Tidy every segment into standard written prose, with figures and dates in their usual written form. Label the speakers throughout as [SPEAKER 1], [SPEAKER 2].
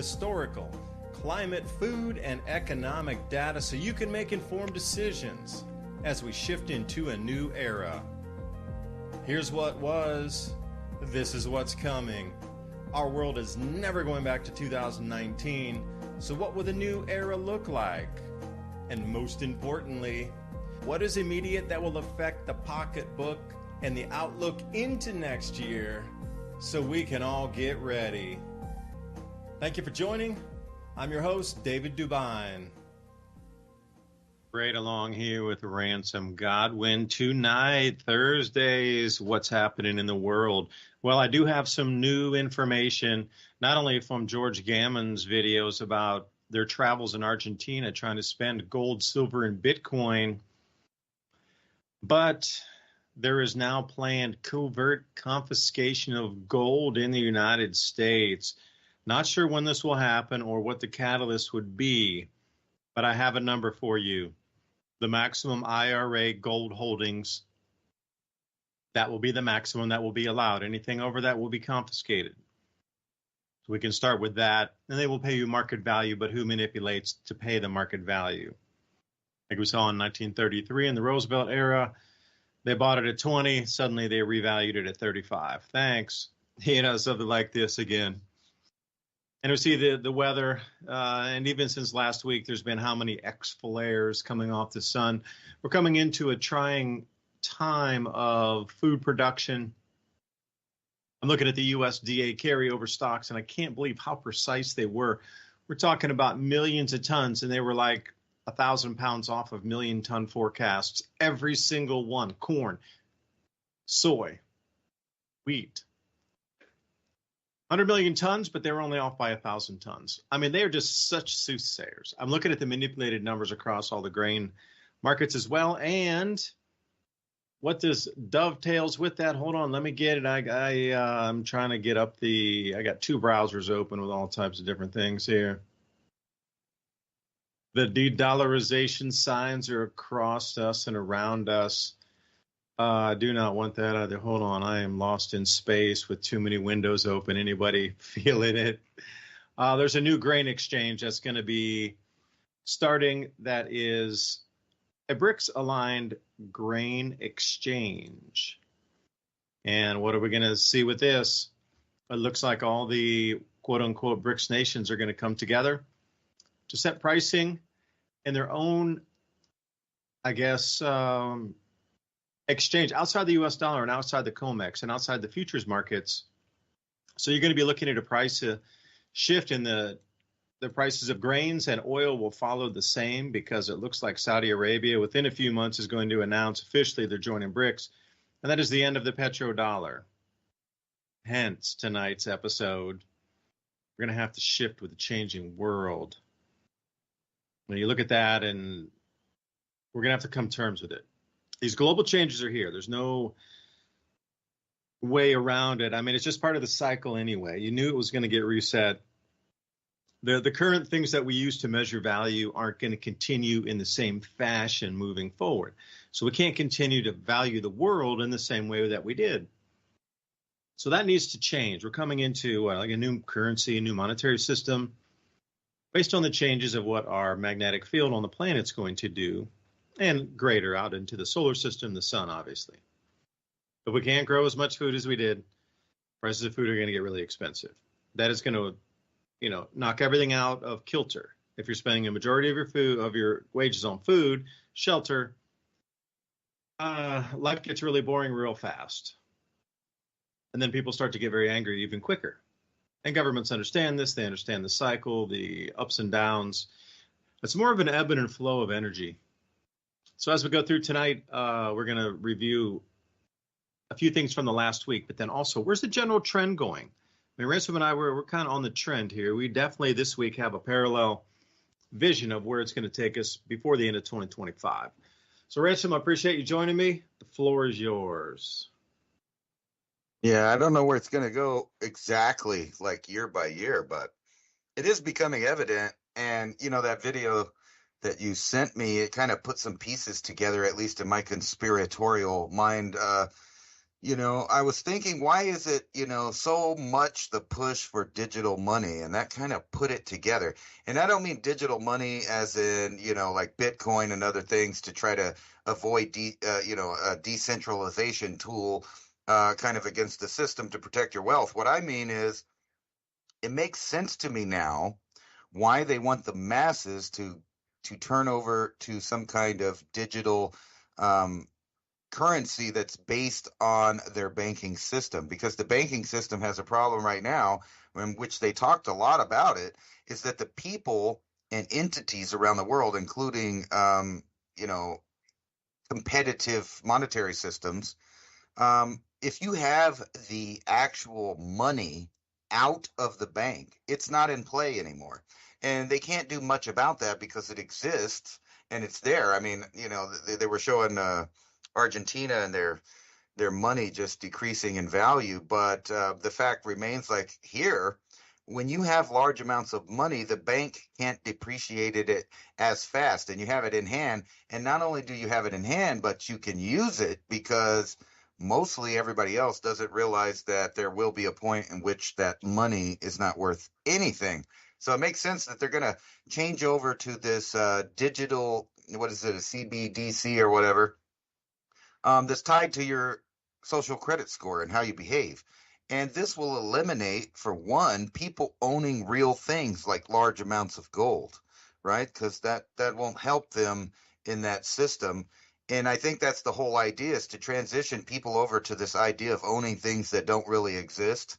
[SPEAKER 1] historical, climate, food, and economic data so you can make informed decisions as we shift into a new era. Here's what was, this is what's coming. Our world is never going back to 2019, so what will the new era look like? And most importantly, what is immediate that will affect the pocketbook and the outlook into next year so we can all get ready? Thank you for joining. I'm your host, David DuByne.
[SPEAKER 2] Right along here with Ransom Godwin tonight, Thursdays, what's happening in the world. Well, I do have some new information, not only from George Gammon's videos about their travels in Argentina trying to spend gold, silver, and Bitcoin, but there is now planned covert confiscation of gold in the United States. Not sure when this will happen or what the catalyst would be, but I have a number for you. The maximum IRA gold holdings, that will be the maximum that will be allowed. Anything over that will be confiscated. So we can start with that. And they will pay you market value, but who manipulates to pay the market value? Like we saw in 1933 in the Roosevelt era, they bought it at 20, suddenly they revalued it at 35. Thanks. Something like this again. And we see the weather, and even since last week, there's been how many X flares coming off the sun. We're coming into a trying time of food production. I'm looking at the USDA carryover stocks, and I can't believe how precise they were. We're talking about millions of tons, and they were like 1,000 pounds off of million-ton forecasts. Every single one: corn, soy, wheat. 100 million tons, but they were only off by 1,000 tons. I mean, they are just such soothsayers. I'm looking at the manipulated numbers across all the grain markets as well. And what this dovetails with that, hold on, let me get it. I'm trying to get up I got two browsers open with all types of different things here. The de-dollarization signs are across us and around us. I do not want that either. Hold on. I am lost in space with too many windows open. Anybody feeling it? There's a new grain exchange that's going to be starting. That is a BRICS-aligned grain exchange. And what are we going to see with this? It looks like all the quote-unquote BRICS nations are going to come together to set pricing in their own, I guess, exchange outside the U.S. dollar and outside the COMEX and outside the futures markets. So you're going to be looking at a price shift in the prices of grains, and oil will follow the same, because it looks like Saudi Arabia within a few months is going to announce officially they're joining BRICS, and that is the end of the petrodollar. Hence tonight's episode, we're going to have to shift with the changing world. When you look at that, and we're going to have to come to terms with it. These global changes are here. There's no way around it. I mean, it's just part of the cycle anyway. You knew it was going to get reset. The current things that we use to measure value aren't going to continue in the same fashion moving forward. So we can't continue to value the world in the same way that we did. So that needs to change. We're coming into like a new currency, a new monetary system based on the changes of what our magnetic field on the planet's going to do, and greater out into the solar system, the sun, obviously. But we can't grow as much food as we did. Prices of food are going to get really expensive. That is going to, knock everything out of kilter. If you're spending a majority of your wages on food, shelter, life gets really boring real fast. And then people start to get very angry even quicker. And governments understand this. They understand the cycle, the ups and downs. It's more of an ebb and flow of energy. So as we go through tonight, we're going to review a few things from the last week, but then also, where's the general trend going? I mean, Ransom and I, we're kind of on the trend here. We definitely this week have a parallel vision of where it's going to take us before the end of 2025. So Ransom, I appreciate you joining me. The floor is yours.
[SPEAKER 3] Yeah, I don't know where it's going to go exactly like year by year, but it is becoming evident. And, that video that you sent me, it kind of put some pieces together, at least in my conspiratorial mind. I was thinking, why is it, so much the push for digital money? And that kind of put it together. And I don't mean digital money as in, like Bitcoin and other things to try to avoid, a decentralization tool kind of against the system to protect your wealth. What I mean is, it makes sense to me now why they want the masses to turn over to some kind of digital um, currency that's based on their banking system, because the banking system has a problem right now, in which they talked a lot about it, is that the people and entities around the world, including competitive monetary systems, if you have the actual money out of the bank, it's not in play anymore. And they can't do much about that because it exists and it's there. I mean, they were showing Argentina and their money just decreasing in value. But the fact remains, like here, when you have large amounts of money, the bank can't depreciate it as fast, and you have it in hand. And not only do you have it in hand, but you can use it because mostly everybody else doesn't realize that there will be a point in which that money is not worth anything. So it makes sense that they're going to change over to this digital, what is it, a CBDC or whatever, that's tied to your social credit score and how you behave. And this will eliminate, for one, people owning real things like large amounts of gold, right? Because that won't help them in that system. And I think that's the whole idea, is to transition people over to this idea of owning things that don't really exist.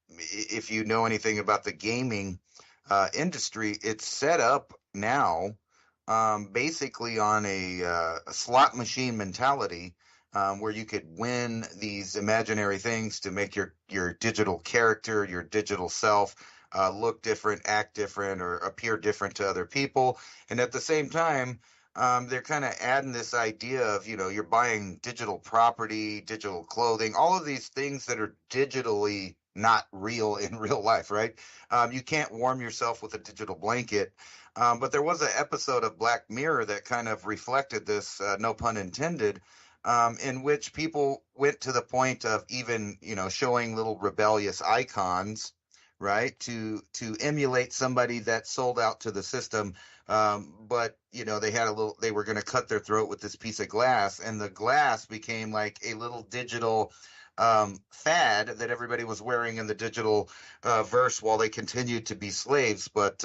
[SPEAKER 3] If you know anything about the gaming industry, it's set up now basically on a slot machine mentality, where you could win these imaginary things to make your digital character, your digital self, look different, act different, or appear different to other people. And at the same time, they're kind of adding this idea of, you're buying digital property, digital clothing, all of these things that are digitally not real in real life, right? You can't warm yourself with a digital blanket. But there was an episode of Black Mirror that kind of reflected this, no pun intended, in which people went to the point of even, showing little rebellious icons, right, to emulate somebody that sold out to the system. But they were going to cut their throat with this piece of glass, and the glass became like a little digital fad that everybody was wearing in the digital verse while they continued to be slaves, but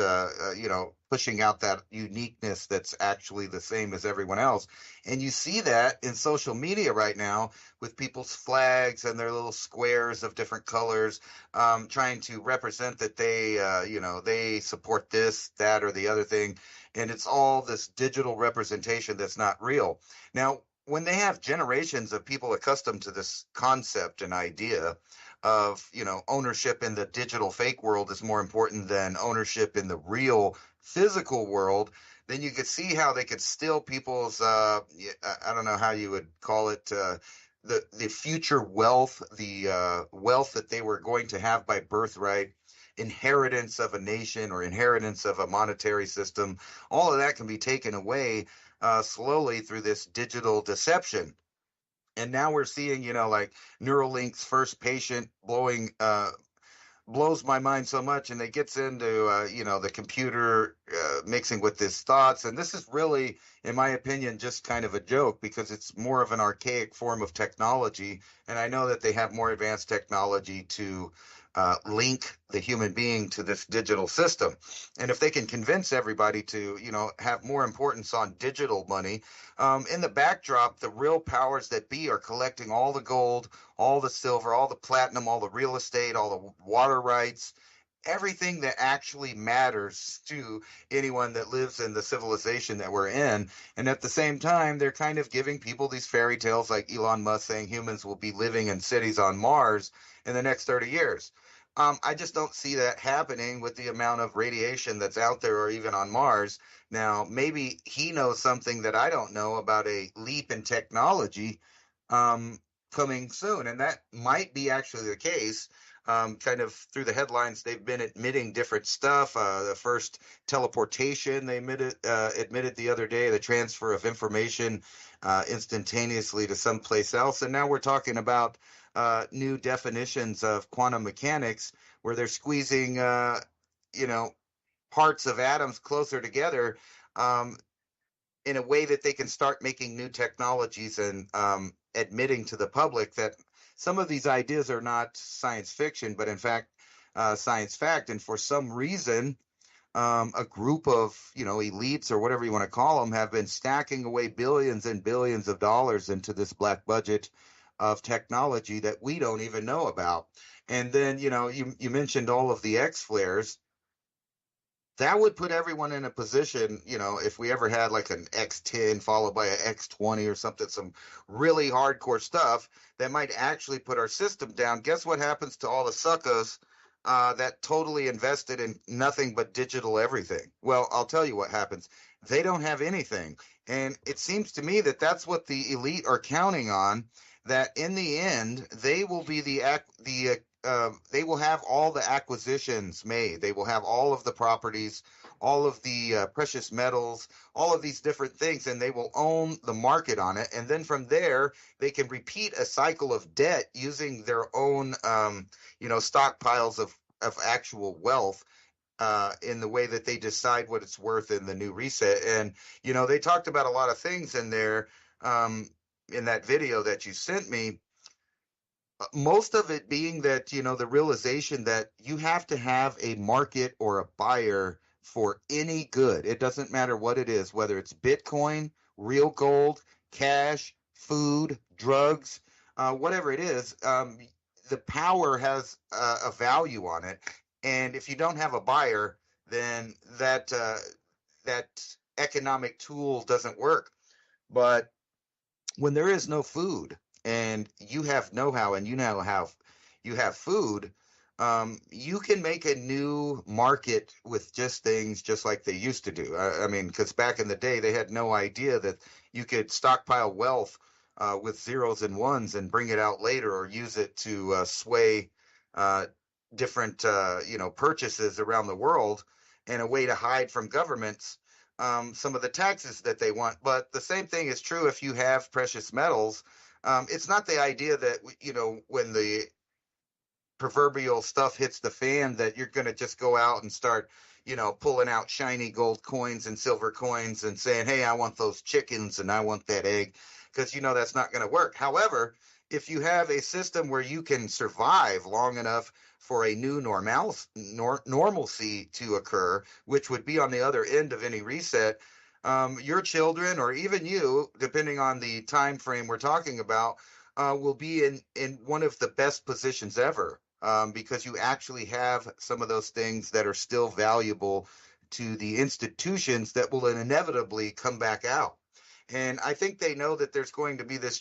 [SPEAKER 3] pushing out that uniqueness that's actually the same as everyone else. And you see that in social media right now with people's flags and their little squares of different colors, trying to represent that they support this, that, or the other thing. And it's all this digital representation that's not real. Now, when they have generations of people accustomed to this concept and idea of, ownership in the digital fake world is more important than ownership in the real physical world, then you could see how they could steal people's, I don't know how you would call it, the future wealth, the wealth that they were going to have by birthright, inheritance of a nation or inheritance of a monetary system. All of that can be taken away slowly through this digital deception. And now we're seeing, like Neuralink's first patient blows my mind so much, and it gets into the computer mixing with his thoughts. And this is really, in my opinion, just kind of a joke, because it's more of an archaic form of technology. And I know that they have more advanced technology to link the human being to this digital system. And if they can convince everybody to, have more importance on digital money, in the backdrop, the real powers that be are collecting all the gold, all the silver, all the platinum, all the real estate, all the water rights, everything that actually matters to anyone that lives in the civilization that we're in. And at the same time, they're kind of giving people these fairy tales, like Elon Musk saying humans will be living in cities on Mars in the next 30 years. I just don't see that happening with the amount of radiation that's out there, or even on Mars. Now, maybe he knows something that I don't know about a leap in technology coming soon, and that might be actually the case. kind of through the headlines, they've been admitting different stuff. The first teleportation they admitted the other day, the transfer of information instantaneously to someplace else. And now we're talking about new definitions of quantum mechanics where they're squeezing, parts of atoms closer together in a way that they can start making new technologies and admitting to the public that some of these ideas are not science fiction, but in fact, science fact. And for some reason, a group of, elites or whatever you want to call them have been stacking away billions and billions of dollars into this black budget of technology that we don't even know about. And then, you mentioned all of the X flares. That would put everyone in a position, if we ever had like an X10 followed by an X20 or something, some really hardcore stuff that might actually put our system down. Guess what happens to all the suckers that totally invested in nothing but digital everything? Well, I'll tell you what happens. They don't have anything. And it seems to me that that's what the elite are counting on, that in the end, they will be they will have all the acquisitions made. They will have all of the properties, all of the precious metals, all of these different things, and they will own the market on it. And then from there, they can repeat a cycle of debt using their own, stockpiles of actual wealth in the way that they decide what it's worth in the new reset. And, they talked about a lot of things in there in that video that you sent me. Most of it being that, the realization that you have to have a market or a buyer for any good. It doesn't matter what it is, whether it's Bitcoin, real gold, cash, food, drugs, whatever it is. The power has a value on it. And if you don't have a buyer, then that economic tool doesn't work. But when there is no food, and you have know-how and you have food, you can make a new market with just things just like they used to do. I mean, because back in the day, they had no idea that you could stockpile wealth with zeros and ones and bring it out later or use it to sway different, purchases around the world and a way to hide from governments some of the taxes that they want. But the same thing is true if you have precious metals. It's not the idea that, when the proverbial stuff hits the fan, that you're going to just go out and start, pulling out shiny gold coins and silver coins and saying, hey, I want those chickens and I want that egg, because, that's not going to work. However, if you have a system where you can survive long enough for a new normalcy to occur, which would be on the other end of any reset, your children or even you, depending on the time frame we're talking about, will be in one of the best positions ever, because you actually have some of those things that are still valuable to the institutions that will inevitably come back out. And I think they know that there's going to be this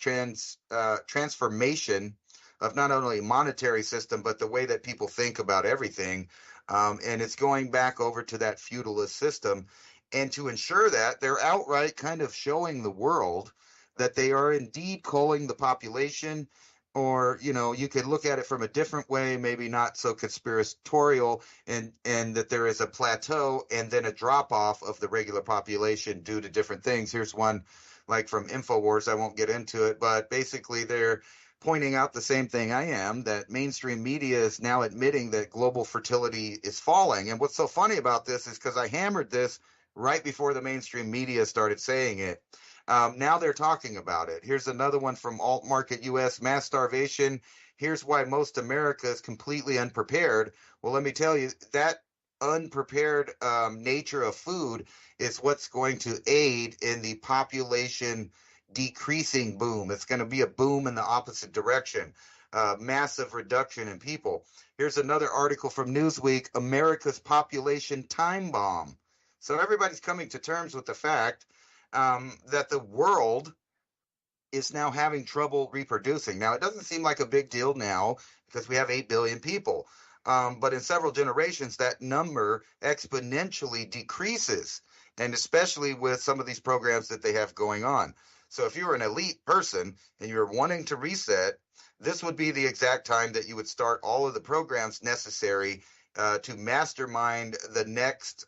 [SPEAKER 3] transformation of not only monetary system, but the way that people think about everything. And it's going back over to that feudalist system. And to ensure that, they're outright kind of showing the world that they are indeed culling the population. Or, you could look at it from a different way, maybe not so conspiratorial, and that there is a plateau and then a drop off of the regular population due to different things. Here's one like from InfoWars. I won't get into it, but basically they're pointing out the same thing I am, that mainstream media is now admitting that global fertility is falling. And what's so funny about this is because I hammered this right before the mainstream media started saying it. Now they're talking about it. Here's another one from Alt Market US, mass starvation. Here's why most America is completely unprepared. Well, let me tell you, that unprepared nature of food is what's going to aid in the population decreasing boom. It's going to be a boom in the opposite direction. Massive reduction in people. Here's another article from Newsweek, America's population time bomb. So everybody's coming to terms with the fact that the world is now having trouble reproducing. Now, it doesn't seem like a big deal now because we have 8 billion people. But in several generations, that number exponentially decreases, and especially with some of these programs that they have going on. So if you're an elite person and you're wanting to reset, this would be the exact time that you would start all of the programs necessary to mastermind the next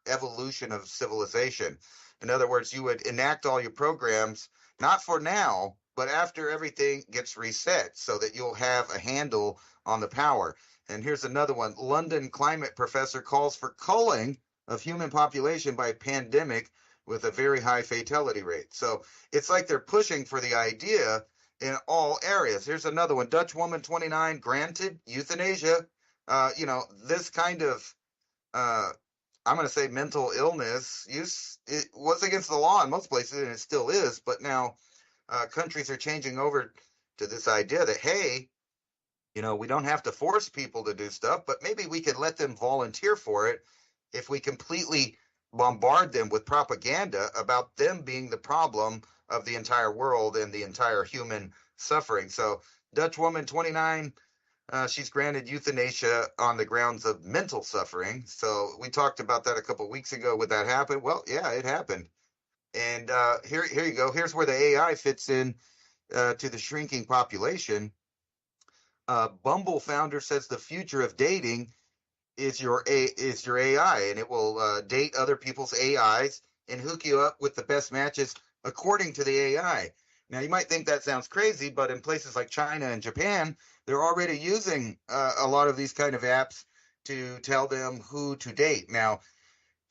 [SPEAKER 3] evolution of civilization. In other words, you would enact all your programs, not for now, but after everything gets reset, so that you'll have a handle on the power. And here's another one. London climate professor calls for culling of human population by pandemic with a very high fatality rate. So it's like they're pushing for the idea in all areas. Here's another one. Dutch woman 29 granted euthanasia. This kind of I'm going to say mental illness use, it was against the law in most places, and it still is. But now countries are changing over to this idea that, hey, we don't have to force people to do stuff, but maybe we could let them volunteer for it if we completely bombard them with propaganda about them being the problem of the entire world and the entire human suffering. So Dutch woman 29, she's granted euthanasia on the grounds of mental suffering. So we talked about that a couple of weeks ago. Would that happen? Well, yeah, it happened. And here you go. Here's where the AI fits in to the shrinking population. Bumble founder says the future of dating is your AI, and it will date other people's AIs and hook you up with the best matches according to the AI. Now, you might think that sounds crazy, but in places like China and Japan, they're already using a lot of these kind of apps to tell them who to date. Now,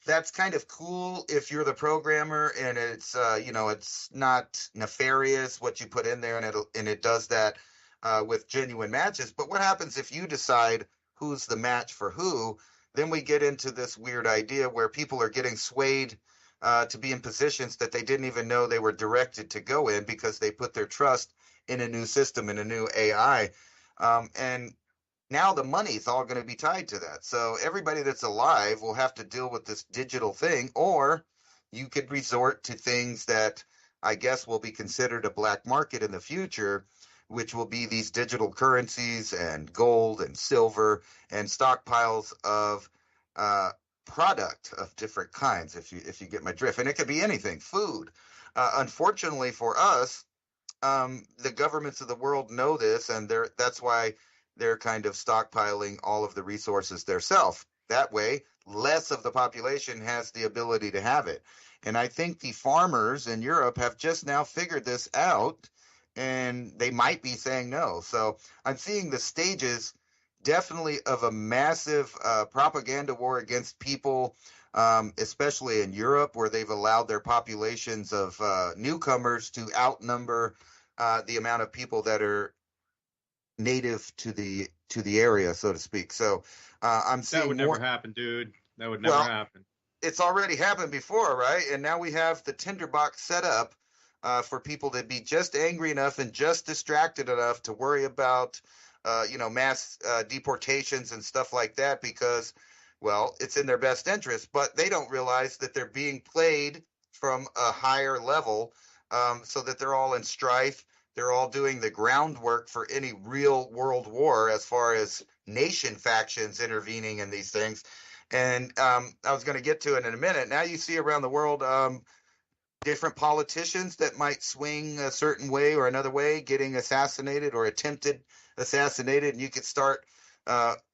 [SPEAKER 3] that's kind of cool if you're the programmer and it's it's not nefarious what you put in there, and it does that with genuine matches. But what happens if you decide who's the match for who? Then we get into this weird idea where people are getting swayed to be in positions that they didn't even know they were directed to go in because they put their trust in a new system, in a new AI. And now the money's all going to be tied to that. So everybody that's alive will have to deal with this digital thing, or you could resort to things that I guess will be considered a black market in the future, which will be these digital currencies and gold and silver and stockpiles of product of different kinds, if you get my drift. And it could be anything, food. Unfortunately for us, the governments of the world know this, and that's why they're kind of stockpiling all of the resources themselves. That way, less of the population has the ability to have it. And I think the farmers in Europe have just now figured this out, and they might be saying no. So I'm seeing the stages definitely of a massive propaganda war against people, especially in Europe, where they've allowed their populations of newcomers to outnumber the amount of people that are native to the area, so to speak. So I'm seeing
[SPEAKER 2] that would never happen, dude. That would never happen.
[SPEAKER 3] It's already happened before, right? And now we have the tinderbox set up for people to be just angry enough and just distracted enough to worry about mass deportations and stuff like that, because, well, it's in their best interest. But they don't realize that they're being played from a higher level, so that they're all in strife. They're all doing the groundwork for any real world war, as far as nation factions intervening in these things. And I was going to get to it in a minute. Now you see around the world different politicians that might swing a certain way or another way, getting assassinated or attempted assassinated. And you could start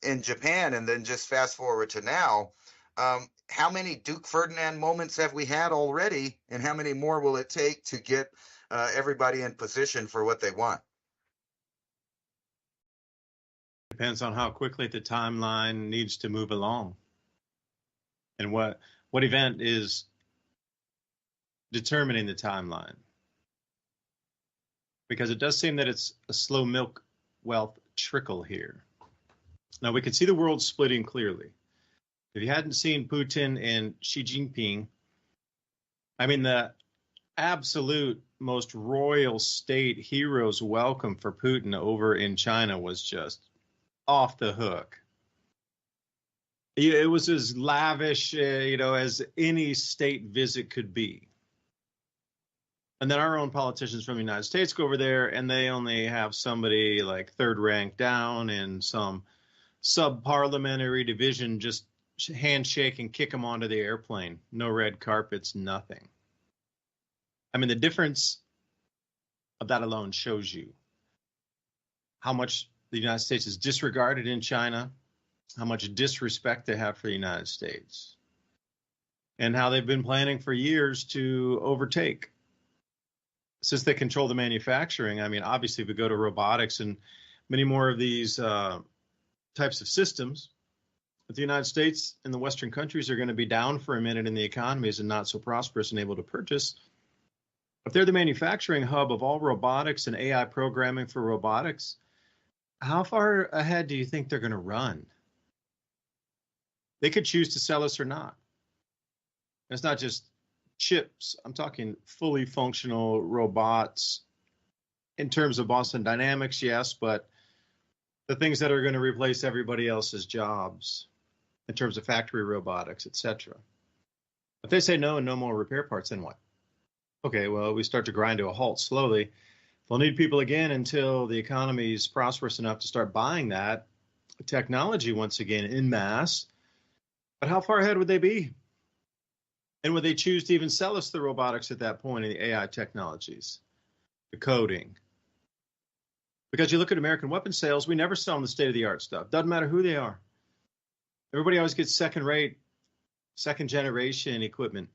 [SPEAKER 3] in Japan and then just fast forward to now. How many Duke Ferdinand moments have we had already, and how many more will it take to get everybody in position for what they want?
[SPEAKER 2] Depends on how quickly the timeline needs to move along, and what event is determining the timeline. Because it does seem that it's a slow milk wealth trickle here. Now we can see the world splitting clearly. If you hadn't seen Putin and Xi Jinping, I mean, the absolute most royal state hero's welcome for Putin over in China was just off the hook. It was as lavish, as any state visit could be. And then our own politicians from the United States go over there, and they only have somebody like third rank down in some sub-parliamentary division just handshake and kick them onto the airplane. No red carpets, nothing. I mean, the difference of that alone shows you how much the United States is disregarded in China, how much disrespect they have for the United States, and how they've been planning for years to overtake. Since they control the manufacturing, I mean, obviously, if we go to robotics and many more of these types of systems, but the United States and the Western countries are going to be down for a minute in the economies and not so prosperous and able to purchase. If they're the manufacturing hub of all robotics and AI programming for robotics, how far ahead do you think they're going to run? They could choose to sell us or not. It's not just chips. I'm talking fully functional robots in terms of Boston Dynamics, yes, but the things that are going to replace everybody else's jobs in terms of factory robotics, etc. If they say no and no more repair parts, then what? Okay, well, we start to grind to a halt slowly. They'll need people again until the economy is prosperous enough to start buying that technology once again en masse. But how far ahead would they be? And would they choose to even sell us the robotics at that point in the AI technologies, the coding? Because you look at American weapon sales, we never sell them the state-of-the-art stuff. Doesn't matter who they are. Everybody always gets second-rate, second-generation equipment.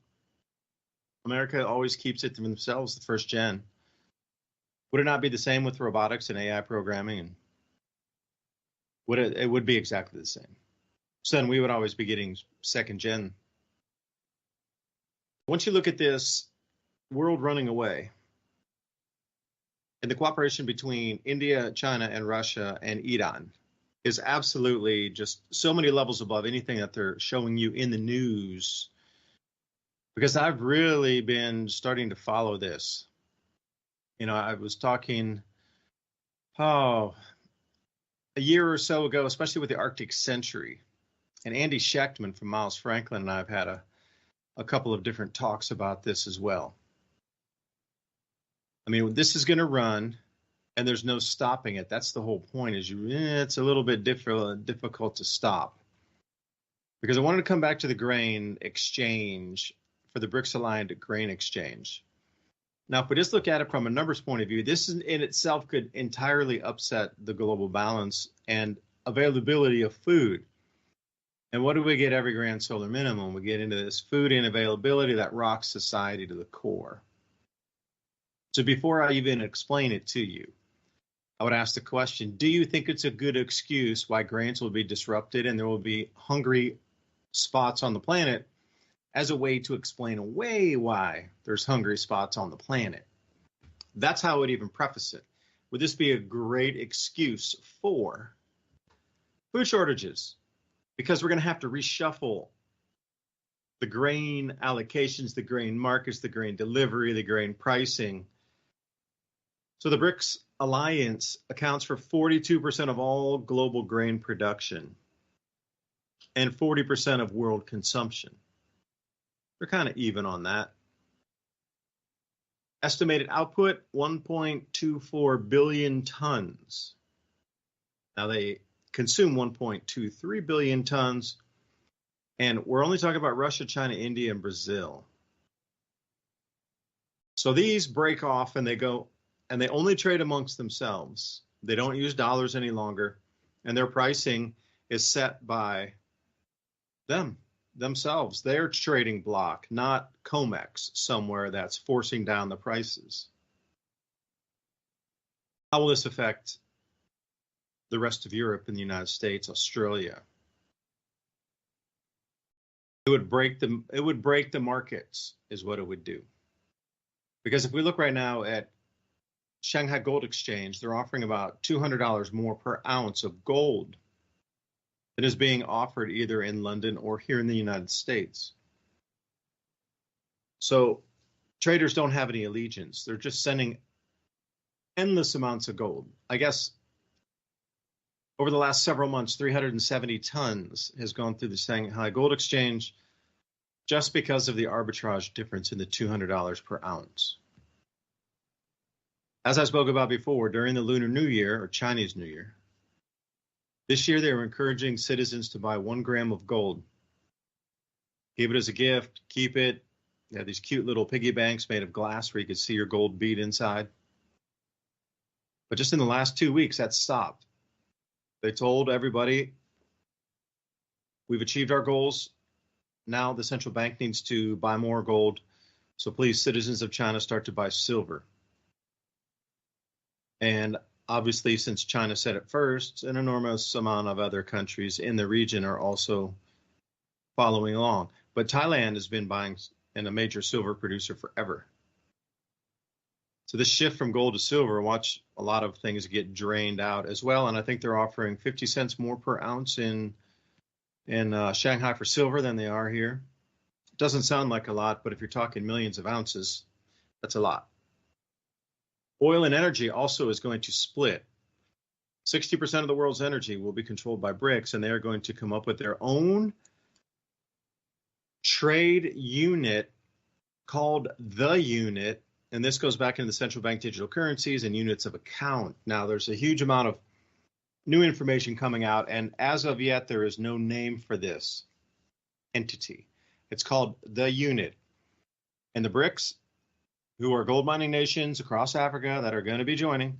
[SPEAKER 2] America always keeps it to themselves, the first gen. Would it not be the same with robotics and AI programming? And it would be exactly the same. So then we would always be getting second gen. Once you look at this world running away, and the cooperation between India, China, and Russia and Iran is absolutely just so many levels above anything that they're showing you in the news. Because I've really been starting to follow this. You know, I was talking, a year or so ago, especially with the Arctic Century. And Andy Schechtman from Miles Franklin and I have had a couple of different talks about this as well. I mean, this is going to run, and there's no stopping it. That's the whole point. It's a little bit difficult to stop. Because I wanted to come back to the grain exchange for the BRICS-aligned grain exchange. Now, if we just look at it from a numbers point of view, this in itself could entirely upset the global balance and availability of food. And what do we get every grand solar minimum? We get into this food inavailability that rocks society to the core. So before I even explain it to you, I would ask the question, do you think it's a good excuse why grains will be disrupted and there will be hungry spots on the planet as a way to explain away why there's hungry spots on the planet? That's how I would even preface it. Would this be a great excuse for food shortages? Because we're going to have to reshuffle the grain allocations, the grain markets, the grain delivery, the grain pricing. So the BRICS alliance accounts for 42% of all global grain production and 40% of world consumption. They're kind of even on that. Estimated output, 1.24 billion tons. Now they consume 1.23 billion tons, and we're only talking about Russia, China, India, and Brazil. So these break off and they go, and they only trade amongst themselves. They don't use dollars any longer, and their pricing is set by themselves, their trading block, not COMEX somewhere that's forcing down the prices. How will this affect the rest of Europe and the United States, Australia? It would break the markets, is what it would do. Because if we look right now at Shanghai Gold Exchange, they're offering about $200 more per ounce of gold that is being offered either in London or here in the United States. So traders don't have any allegiance. They're just sending endless amounts of gold. I guess over the last several months, 370 tons has gone through the Shanghai Gold Exchange just because of the arbitrage difference in the $200 per ounce. As I spoke about before, during the Lunar New Year, or Chinese New Year, this year they were encouraging citizens to buy 1 gram of gold. Give it as a gift, keep it. They had these cute little piggy banks made of glass where you could see your gold bead inside. But just in the last 2 weeks, that stopped. They told everybody, we've achieved our goals. Now the central bank needs to buy more gold. So please, citizens of China, start to buy silver. And obviously, since China said it first, an enormous amount of other countries in the region are also following along. But Thailand has been buying and a major silver producer forever. So this shift from gold to silver, watch a lot of things get drained out as well. And I think they're offering 50 cents more per ounce in Shanghai for silver than they are here. It doesn't sound like a lot, but if you're talking millions of ounces, that's a lot. Oil and energy also is going to split. 60% of the world's energy will be controlled by BRICS, and they are going to come up with their own trade unit called the unit. And this goes back into the central bank digital currencies and units of account. Now, there's a huge amount of new information coming out, and as of yet, there is no name for this entity. It's called the unit. And the BRICS, who are gold mining nations across Africa that are going to be joining,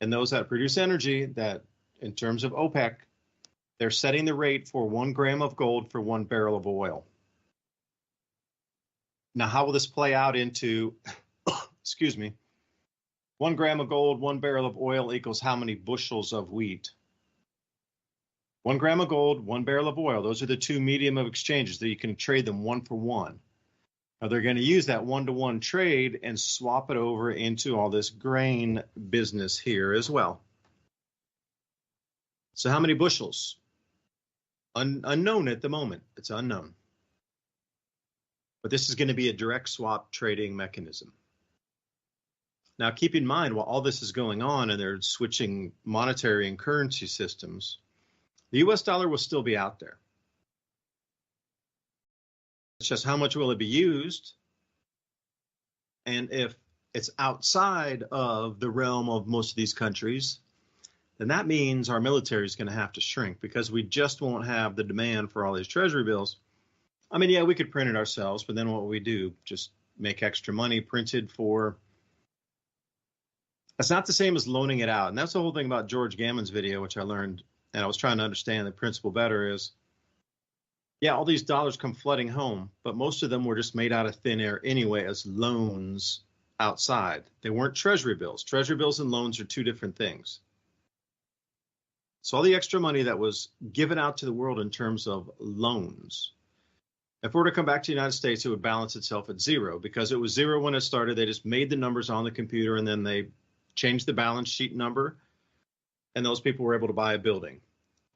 [SPEAKER 2] and those that produce energy, that in terms of OPEC, they're setting the rate for 1 gram of gold for 1 barrel of oil. Now, how will this play out into, excuse me, 1 gram of gold, 1 barrel of oil equals how many bushels of wheat? 1 gram of gold, 1 barrel of oil. Those are the two medium of exchanges that you can trade them 1 for 1. Now, they're going to use that 1-to-1 trade and swap it over into all this grain business here as well. So how many bushels? Unknown at the moment. It's unknown. But this is going to be a direct swap trading mechanism. Now, keep in mind, while all this is going on and they're switching monetary and currency systems, the US dollar will still be out there. It's just how much will it be used? And if it's outside of the realm of most of these countries, then that means our military is going to have to shrink because we just won't have the demand for all these treasury bills. I mean, yeah, we could print it ourselves, but then what would we do? Just make extra money printed for... That's not the same as loaning it out. And that's the whole thing about George Gammon's video, which I learned, and I was trying to understand the principle better is, yeah, all these dollars come flooding home, but most of them were just made out of thin air anyway as loans outside. They weren't treasury bills. Treasury bills and loans are two different things. So all the extra money that was given out to the world in terms of loans, if we were to come back to the United States, it would balance itself at zero because it was zero when it started. They just made the numbers on the computer and then they changed the balance sheet number and those people were able to buy a building.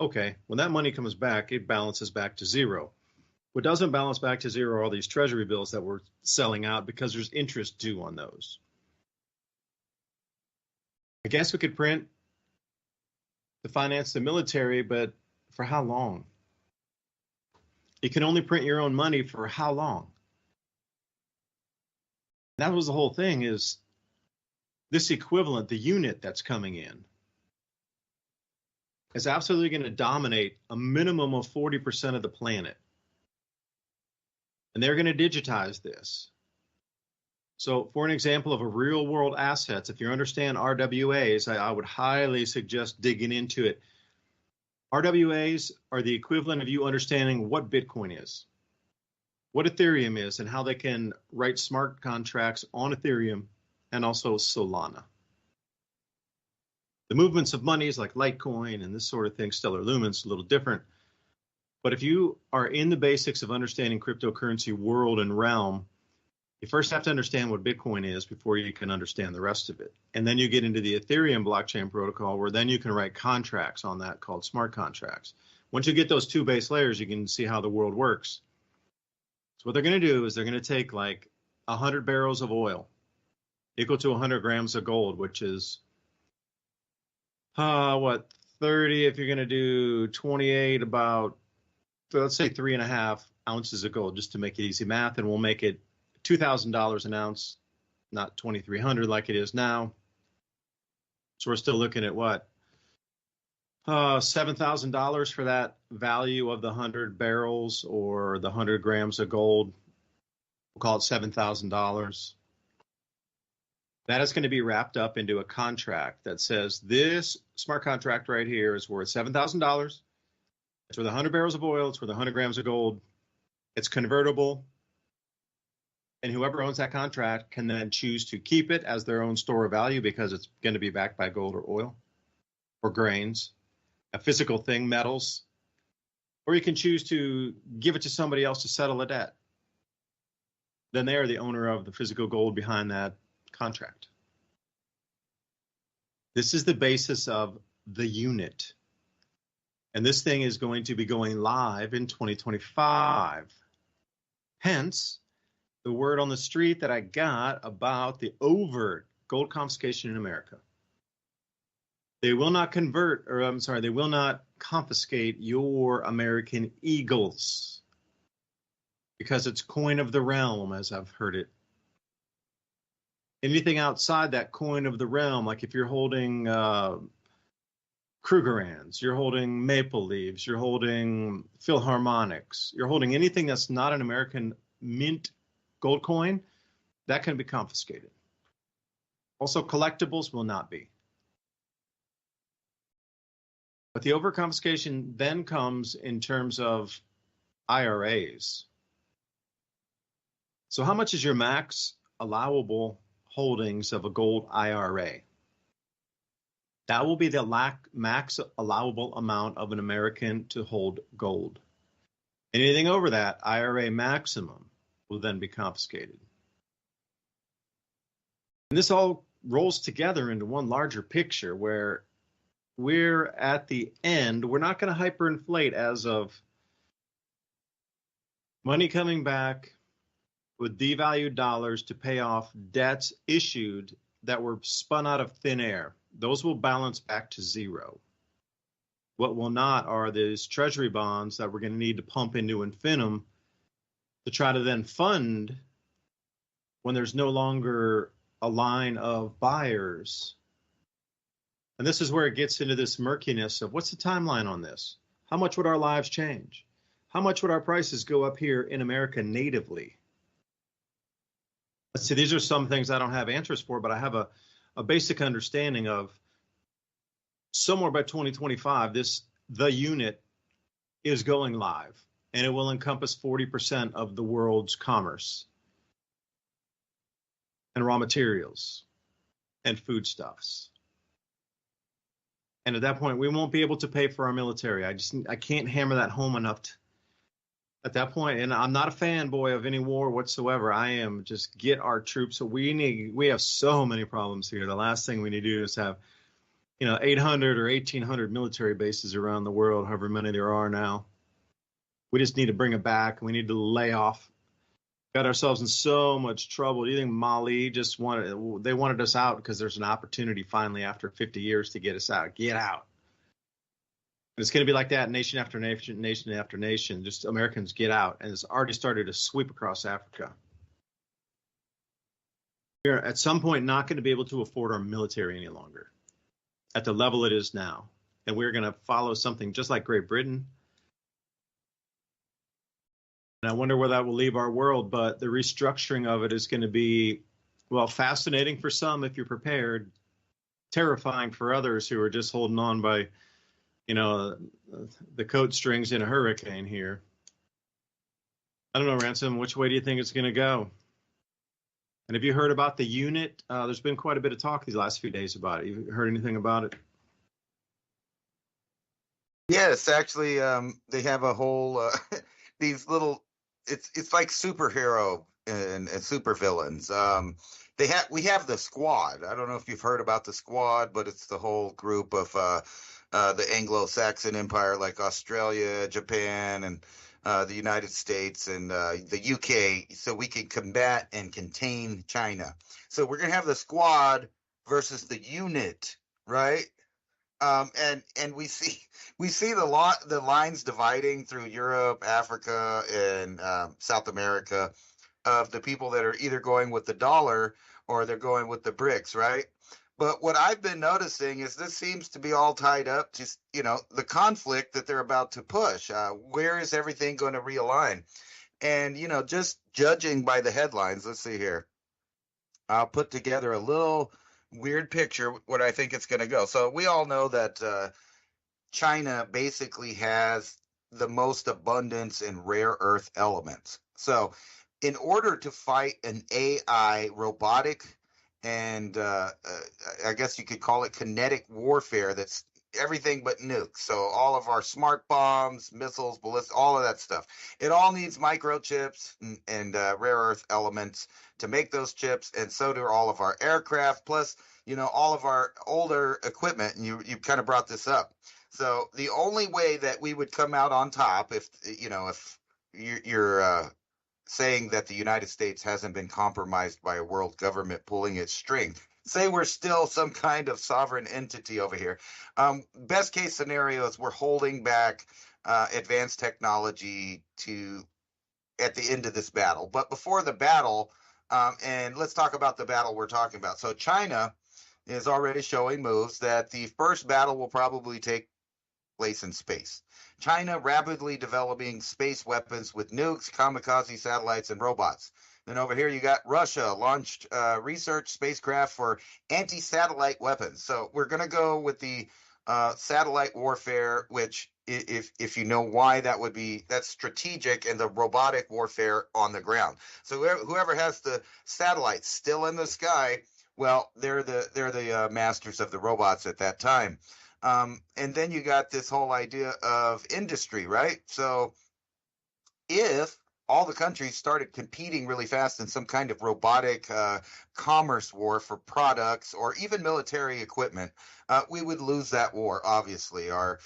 [SPEAKER 2] Okay, when that money comes back, it balances back to zero. What doesn't balance back to zero are all these treasury bills that we're selling out because there's interest due on those. I guess we could print to finance the military, but for how long? You can only print your own money for how long? That was the whole thing is this equivalent, the unit that's coming in, is absolutely going to dominate a minimum of 40% of the planet. And they're going to digitize this. So for an example of a real world assets, if you understand RWAs, I would highly suggest digging into it. RWAs are the equivalent of you understanding what Bitcoin is, what Ethereum is, and how they can write smart contracts on Ethereum and also Solana. The movements of monies like Litecoin and this sort of thing, Stellar Lumen's a little different. But if you are in the basics of understanding cryptocurrency world and realm, you first have to understand what Bitcoin is before you can understand the rest of it. And then you get into the Ethereum blockchain protocol where then you can write contracts on that called smart contracts. Once you get those two base layers, you can see how the world works. So what they're going to do is they're going to take like 100 barrels of oil equal to 100 grams of gold, which is 30, if you're going to do 28, about, let's say 3.5 ounces of gold, just to make it easy math, and we'll make it $2,000 an ounce, not 2,300 like it is now. So we're still looking at what? $7,000 for that value of the 100 barrels or the 100 grams of gold. We'll call it $7,000. That is going to be wrapped up into a contract that says this smart contract right here is worth $7,000. It's worth 100 barrels of oil. It's worth 100 grams of gold. It's convertible. And whoever owns that contract can then choose to keep it as their own store of value because it's going to be backed by gold or oil or grains, a physical thing, metals. Or you can choose to give it to somebody else to settle a debt. Then they are the owner of the physical gold behind that contract. This is the basis of the unit. And this thing is going to be going live in 2025. Hence, the word on the street that I got about the overt gold confiscation in America. They will not they will not confiscate your American eagles because it's coin of the realm, as I've heard it. Anything outside that coin of the realm, like if you're holding Krugerrands, you're holding Maple Leaves, you're holding Philharmonics, you're holding anything that's not an American mint gold coin, that can be confiscated. Also, collectibles will not be. But the over-confiscation then comes in terms of IRAs. So how much is your max allowable holdings of a gold IRA? That will be the max allowable amount of an American to hold gold. Anything over that IRA maximum will then be confiscated. And this all rolls together into one larger picture where we're at the end. We're not going to hyperinflate as of money coming back with devalued dollars to pay off debts issued that were spun out of thin air. Those will balance back to zero. What will not are these treasury bonds that we're going to need to pump into infinitum to try to then fund when there's no longer a line of buyers. And this is where it gets into this murkiness of what's the timeline on this? How much would our lives change? How much would our prices go up here in America natively? Let's see, these are some things I don't have answers for, but I have a basic understanding of somewhere by 2025, the unit is going live, and it will encompass 40% of the world's commerce and raw materials and foodstuffs. And at that point, we won't be able to pay for our military. I can't hammer that home enough at that point. And I'm not a fanboy of any war whatsoever. I am just get our troops. So we have so many problems here. The last thing we need to do is have, 800 or 1,800 military bases around the world, however many there are now. We just need to bring it back. We need to lay off. Got ourselves in so much trouble. Do you think Mali they wanted us out because there's an opportunity finally after 50 years to get us out? Get out. And it's going to be like that nation after nation, nation after nation. Just Americans get out. And it's already started to sweep across Africa. We're at some point not going to be able to afford our military any longer at the level it is now. And we're going to follow something just like Great Britain. And I wonder where that will leave our world, but the restructuring of it is going to be, well, fascinating for some if you're prepared, terrifying for others who are just holding on by, the coat strings in a hurricane here. I don't know, Ransom, which way do you think it's going to go? And have you heard about the unit? There's been quite a bit of talk these last few days about it. You heard anything about it?
[SPEAKER 3] Yes, actually, they have a whole these little. It's like superhero and supervillains. We have the Squad. I don't know if you've heard about the Squad, but it's the whole group of the Anglo-Saxon Empire, like Australia, Japan, and the United States and the UK, so we can combat and contain China. So we're gonna have the Squad versus the unit, right? And we see the lines dividing through Europe, Africa, and South America of the people that are either going with the dollar or they're going with the BRICS, right? But what I've been noticing is this seems to be all tied up to, the conflict that they're about to push. Where is everything going to realign? And, just judging by the headlines, let's see here. I'll put together a little weird picture what I think it's going to go. So we all know that China basically has the most abundance in rare earth elements. So in order to fight an AI robotic and I guess you could call it kinetic warfare that's everything but nukes. So all of our smart bombs, missiles, ballistics, all of that stuff. It all needs microchips and rare earth elements to make those chips, and so do all of our aircraft, plus all of our older equipment. And you kind of brought this up. So the only way that we would come out on top, if you're saying that the United States hasn't been compromised by a world government pulling its string. Say we're still some kind of sovereign entity over here. Best case scenario is we're holding back advanced technology to at the end of this battle. But before the battle, and let's talk about the battle we're talking about. So China is already showing moves that the first battle will probably take place in space. China rapidly developing space weapons with nukes, kamikaze satellites, and robots. Then over here you got Russia launched research spacecraft for anti-satellite weapons. So we're going to go with the satellite warfare, which if you know why that would be, that's strategic, and the robotic warfare on the ground. So whoever has the satellites still in the sky, well, they're the masters of the robots at that time. And then you got this whole idea of industry, right? So if all the countries started competing really fast in some kind of robotic commerce war for products or even military equipment, we would lose that war, obviously. Our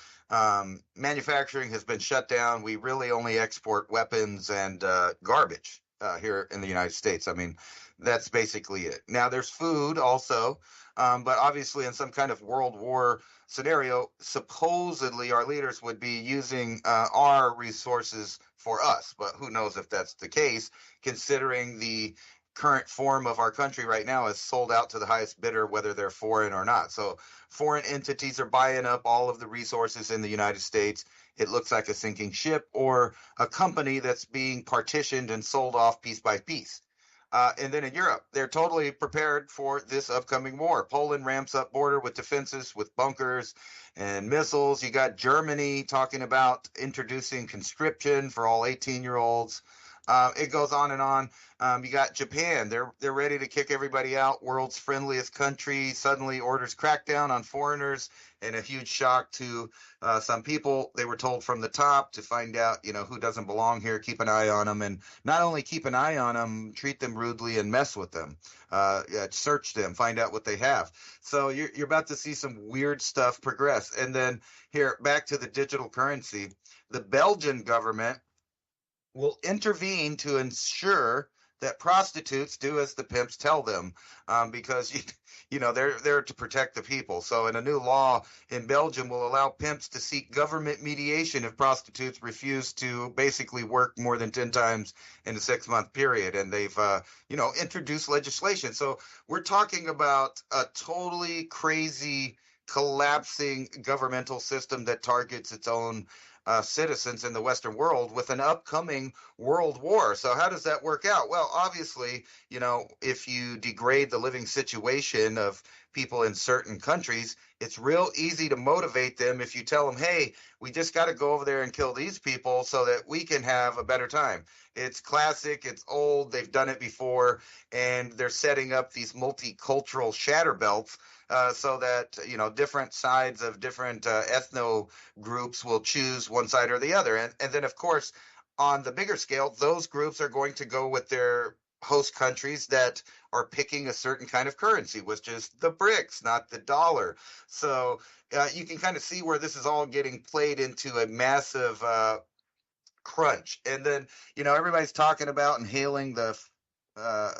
[SPEAKER 3] manufacturing has been shut down. We really only export weapons and garbage here in the United States. I mean, that's basically it. Now, there's food also, but obviously in some kind of world war scenario, supposedly our leaders would be using our resources for us. But who knows if that's the case, considering the current form of our country right now is sold out to the highest bidder, whether they're foreign or not. So foreign entities are buying up all of the resources in the United States. It looks like a sinking ship or a company that's being partitioned and sold off piece by piece. And then in Europe, they're totally prepared for this upcoming war. Poland ramps up border with defenses, with bunkers and missiles. You got Germany talking about introducing conscription for all 18-year-olds. It goes on and on. You got Japan. They're ready to kick everybody out. World's friendliest country suddenly orders crackdown on foreigners, and a huge shock to some people. They were told from the top to find out, who doesn't belong here. Keep an eye on them, and not only keep an eye on them, treat them rudely and mess with them. Search them, find out what they have. So you're about to see some weird stuff progress. And then here, back to the digital currency. The Belgian government will intervene to ensure that prostitutes do as the pimps tell them, because they're there to protect the people. So in a new law in Belgium will allow pimps to seek government mediation if prostitutes refuse to basically work more than 10 times in a 6-month period. And they've introduced legislation. So we're talking about a totally crazy collapsing governmental system that targets its own citizens in the Western world with an upcoming world war. So how does that work out? Well, obviously, if you degrade the living situation of people in certain countries, it's real easy to motivate them if you tell them, hey, we just got to go over there and kill these people so that we can have a better time. It's classic, it's old, they've done it before, and they're setting up these multicultural shatter belts so that different sides of different ethno groups will choose one side or the other. And then, of course, on the bigger scale, those groups are going to go with their host countries that are picking a certain kind of currency, which is the BRICS, not the dollar. So you can kind of see where this is all getting played into a massive crunch. And then, everybody's talking about and hailing the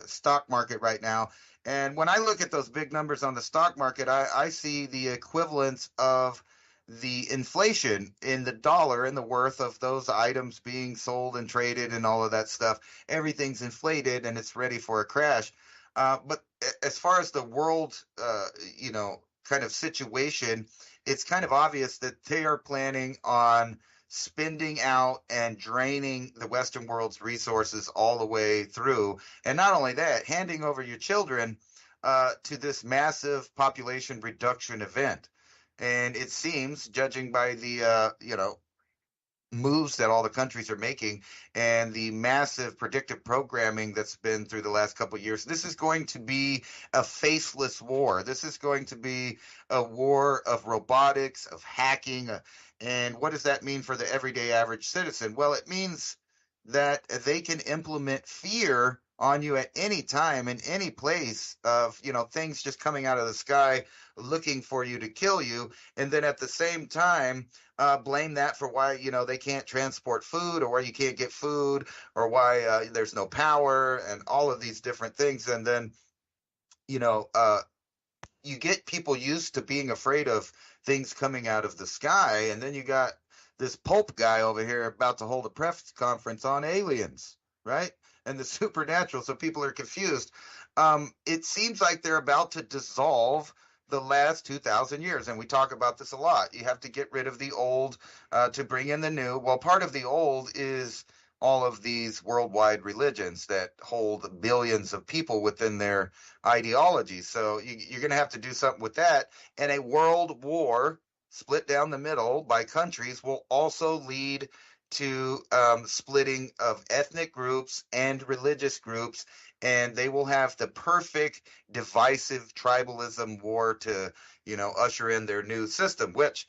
[SPEAKER 3] stock market right now. And when I look at those big numbers on the stock market, I see the equivalence of the inflation in the dollar and the worth of those items being sold and traded and all of that stuff. Everything's inflated and it's ready for a crash. But as far as the world, kind of situation, it's kind of obvious that they are planning on spending out and draining the Western world's resources all the way through. And not only that, handing over your children to this massive population reduction event. And it seems, judging by the moves that all the countries are making and the massive predictive programming that's been through the last couple of years, this is going to be a faceless war. This is going to be a war of robotics, of hacking. And what does that mean for the everyday average citizen? Well, it means that they can implement fear on you at any time in any place of, things just coming out of the sky looking for you to kill you. And then at the same time, blame that for why, they can't transport food, or why you can't get food, or why there's no power, and all of these different things. And then, you get people used to being afraid of things coming out of the sky. And then you got this Pope guy over here about to hold a press conference on aliens, right? And the supernatural. So people are confused. It seems like they're about to dissolve the last 2,000 years. And we talk about this a lot. You have to get rid of the old to bring in the new. Well, part of the old is all of these worldwide religions that hold billions of people within their ideology. So you're going to have to do something with that. And a world war split down the middle by countries will also lead to splitting of ethnic groups and religious groups, and they will have the perfect divisive tribalism war to, usher in their new system. Which,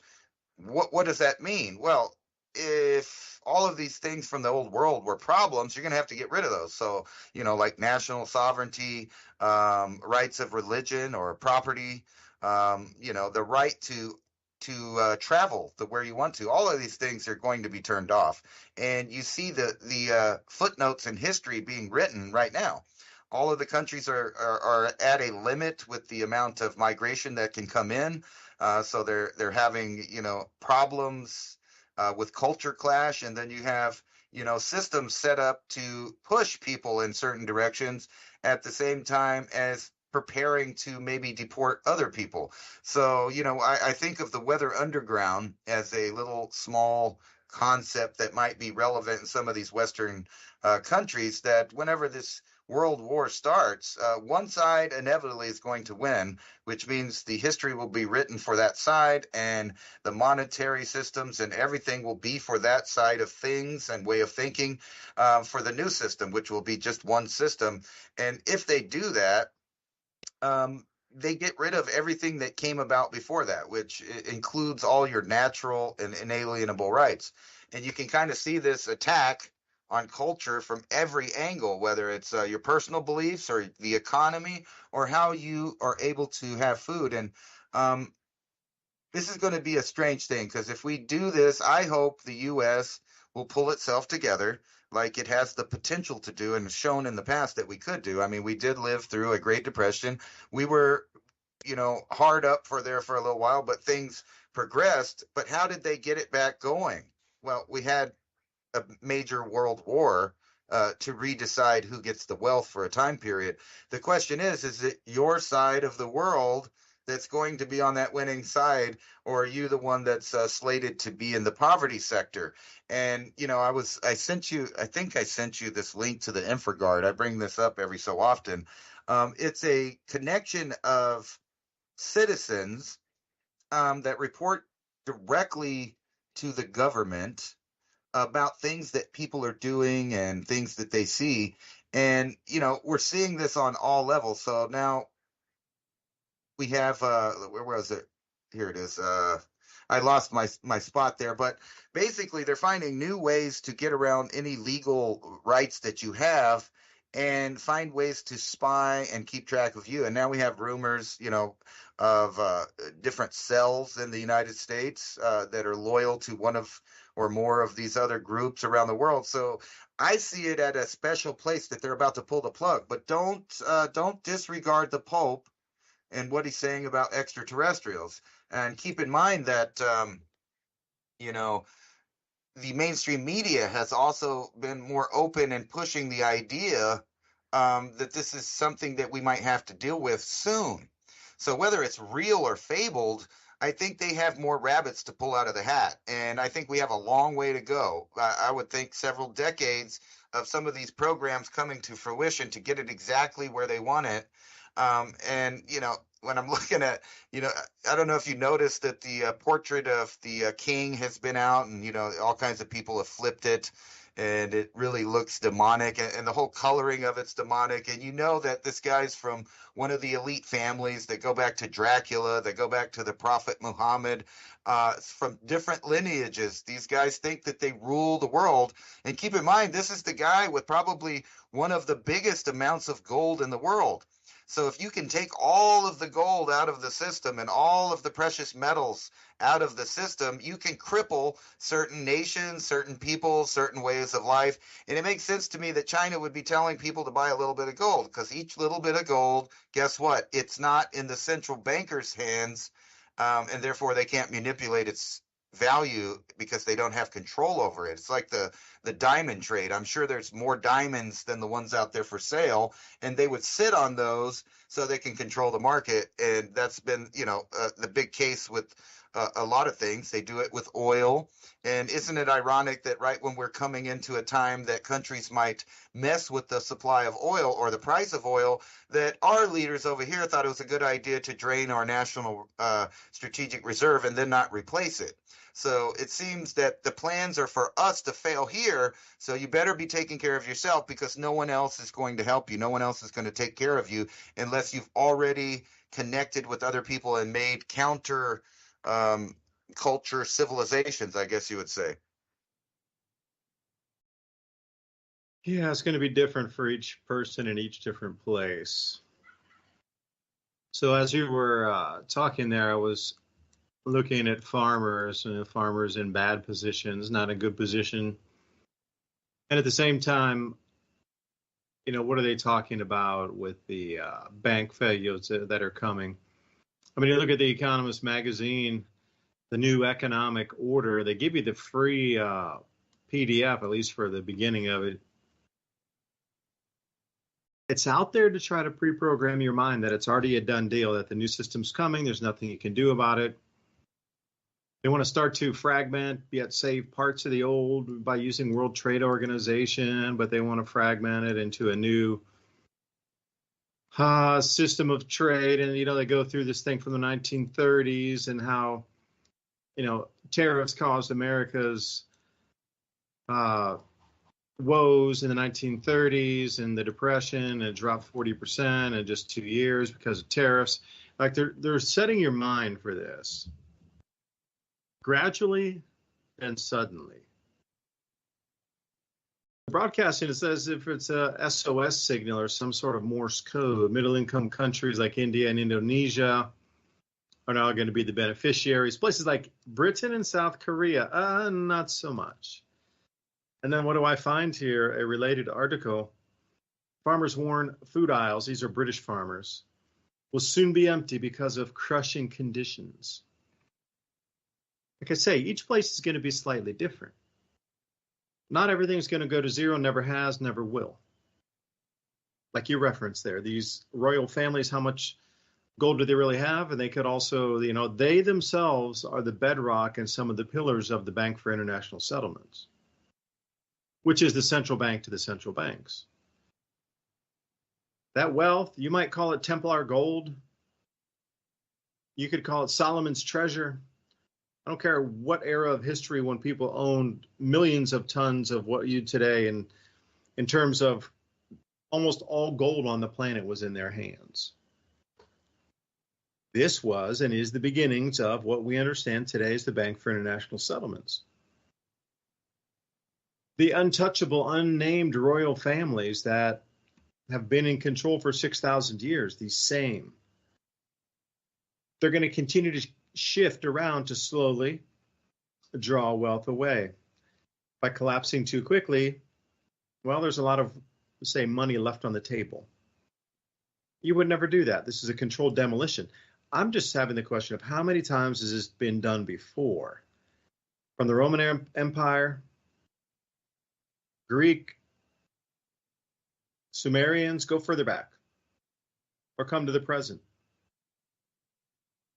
[SPEAKER 3] what does that mean? Well, if all of these things from the old world were problems, you're going to have to get rid of those. So, like national sovereignty, rights of religion or property, the right to travel to where you want to. All of these things are going to be turned off. And you see the footnotes in history being written right now. All of the countries are at a limit with the amount of migration that can come in. So they're having, problems with culture clash. And then you have, systems set up to push people in certain directions at the same time as preparing to maybe deport other people. So, I think of the Weather Underground as a little small concept that might be relevant in some of these Western countries, that whenever this world war starts, one side inevitably is going to win, which means the history will be written for that side, and the monetary systems and everything will be for that side of things and way of thinking for the new system, which will be just one system. And if they do that, they get rid of everything that came about before that, which includes all your natural and inalienable rights. And you can kind of see this attack on culture from every angle, whether it's your personal beliefs or the economy or how you are able to have food. And this is going to be a strange thing, because if we do this, I hope the U.S. will pull itself together like it has the potential to do and shown in the past that we could do. I mean, we did live through a Great Depression. We were, hard up for a little while, but things progressed. But how did they get it back going? Well, we had a major world war to redecide who gets the wealth for a time period. The question is it your side of the world that's going to be on that winning side, or are you the one that's slated to be in the poverty sector? And I sent you this link to the InfraGard. I bring this up every so often. It's a connection of citizens that report directly to the government about things that people are doing and things that they see. And we're seeing this on all levels. So now we have where was it? Here it is. I lost my spot there, but basically they're finding new ways to get around any legal rights that you have and find ways to spy and keep track of you. And now we have rumors, of different cells in the United States that are loyal to one of or more of these other groups around the world. So I see it at a special place that they're about to pull the plug. But don't disregard the Pope and what he's saying about extraterrestrials. And keep in mind that, the mainstream media has also been more open in pushing the idea that this is something that we might have to deal with soon. So whether it's real or fabled, I think they have more rabbits to pull out of the hat. And I think we have a long way to go. I would think several decades of some of these programs coming to fruition to get it exactly where they want it. And, when I'm looking at, I don't know if you noticed that the portrait of the king has been out, and, all kinds of people have flipped it, and it really looks demonic, and the whole coloring of it's demonic. And you know that this guy's from one of the elite families that go back to Dracula, that go back to the Prophet Muhammad, from different lineages. These guys think that they rule the world. And keep in mind, this is the guy with probably one of the biggest amounts of gold in the world. So if you can take all of the gold out of the system and all of the precious metals out of the system, you can cripple certain nations, certain people, certain ways of life. And it makes sense to me that China would be telling people to buy a little bit of gold, because each little bit of gold, guess what? It's not in the central banker's hands, and therefore they can't manipulate its value because they don't have control over it. It's like the diamond trade. I'm sure there's more diamonds than the ones out there for sale, and they would sit on those so they can control the market. And that's been, the big case with a lot of things. They do it with oil. And isn't it ironic that right when we're coming into a time that countries might mess with the supply of oil or the price of oil, that our leaders over here thought it was a good idea to drain our national strategic reserve and then not replace it. So it seems that the plans are for us to fail here. So you better be taking care of yourself, because no one else is going to help you. No one else is going to take care of you unless you've already connected with other people and made counter culture civilizations, I guess you would say.
[SPEAKER 2] Yeah, it's going to be different for each person in each different place. So as you were talking there, I was looking at farmers, and farmers in bad positions, not a good position. And at the same time, what are they talking about with the bank failures that are coming? I mean, you look at the Economist magazine, the new economic order, they give you the free PDF, at least for the beginning of it. It's out there to try to pre-program your mind that it's already a done deal, that the new system's coming, there's nothing you can do about it. They want to start to fragment, yet save parts of the old by using World Trade Organization, but they want to fragment it into a new system of trade. And, they go through this thing from the 1930s and how, tariffs caused America's woes in the 1930s and the Depression, and it dropped 40% in just 2 years because of tariffs. Like they're setting your mind for this. Gradually and suddenly. Broadcasting, it says if it's a SOS signal or some sort of Morse code, middle-income countries like India and Indonesia are now going to be the beneficiaries. Places like Britain and South Korea, not so much. And then what do I find here? A related article. Farmers warn food aisles, these are British farmers, will soon be empty because of crushing conditions. Like I say, each place is going to be slightly different. Not everything is going to go to zero, never has, never will. Like you referenced there, these royal families, how much gold do they really have? And they could also, they themselves are the bedrock and some of the pillars of the Bank for International Settlements, which is the central bank to the central banks. That wealth, you might call it Templar gold. You could call it Solomon's treasure. I don't care what era of history when people owned millions of tons of what you today, and in terms of almost all gold on the planet was in their hands. This was and is the beginnings of what we understand today as the Bank for International Settlements. The untouchable, unnamed royal families that have been in control for 6,000 years, these same. They're going to continue to shift around to slowly draw wealth away. By collapsing too quickly, well, there's a lot of, say, money left on the table. You would never do that. This is a controlled demolition. I'm just having the question of how many times has this been done before? From the Roman Empire, Greek, Sumerians, go further back, or come to the present.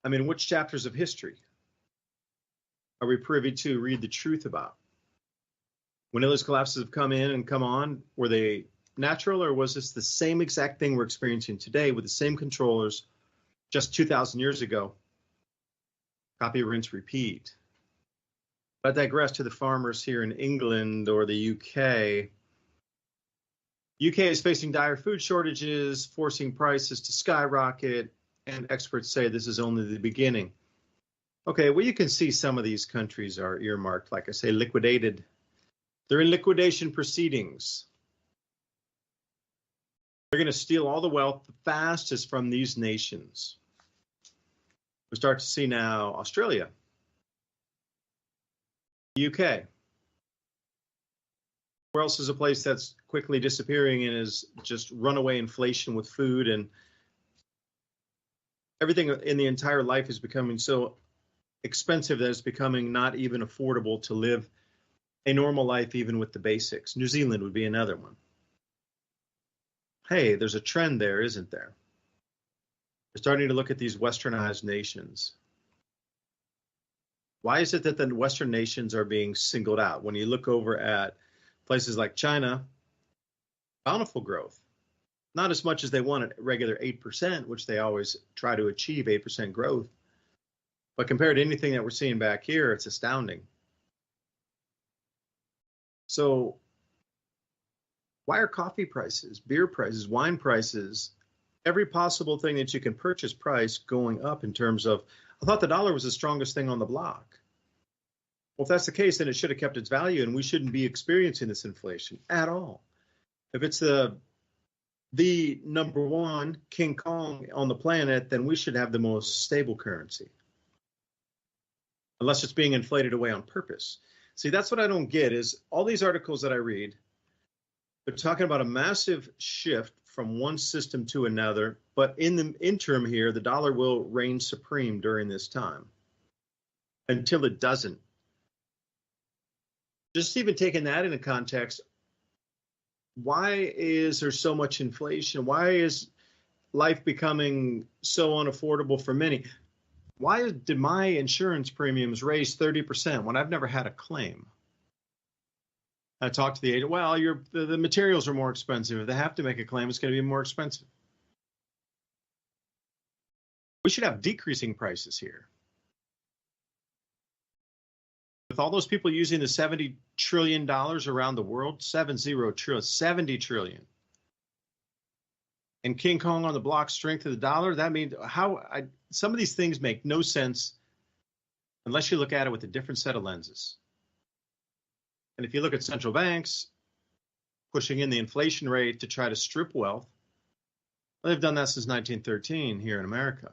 [SPEAKER 2] I mean, which chapters of history are we privy to read the truth about? When those collapses have come in and come on, were they natural, or was this the same exact thing we're experiencing today with the same controllers just 2,000 years ago? Copy, rinse, repeat. But I digress to the farmers here in England or the UK. UK is facing dire food shortages, forcing prices to skyrocket, and experts say this is only the beginning. Okay, well, you can see some of these countries are earmarked, like I say, liquidated. They're in liquidation proceedings. They're going to steal all the wealth the fastest from these nations. We start to see now Australia, UK. Where else is a place that's quickly disappearing and is just runaway inflation with food, and everything in the entire life is becoming so expensive that it's becoming not even affordable to live a normal life, even with the basics. New Zealand would be another one. Hey, there's a trend there, isn't there? We're starting to look at these westernized nations. Why is it that the Western nations are being singled out? When you look over at places like China, bountiful growth. Not as much as they want at regular 8%, which they always try to achieve 8% growth. But compared to anything that we're seeing back here, it's astounding. So why are coffee prices, beer prices, wine prices, every possible thing that you can purchase price going up in terms of, I thought the dollar was the strongest thing on the block. Well, if that's the case, then it should have kept its value and we shouldn't be experiencing this inflation at all. If it's the number one King Kong on the planet, then we should have the most stable currency. Unless it's being inflated away on purpose. See, that's what I don't get is all these articles that I read, they're talking about a massive shift from one system to another, but in the interim here, the dollar will reign supreme during this time until it doesn't. Just even taking that into context, why is there so much inflation? Why is life becoming so unaffordable for many? Why did my insurance premiums raise 30% when I've never had a claim? I talked to the agent, well, the materials are more expensive. If they have to make a claim, it's going to be more expensive. We should have decreasing prices here. With all those people using the $70 trillion around the world, 70 trillion. And King Kong on the block, strength of the dollar, that means some of these things make no sense unless you look at it with a different set of lenses. And if you look at central banks pushing in the inflation rate to try to strip wealth, well, they've done that since 1913 here in America.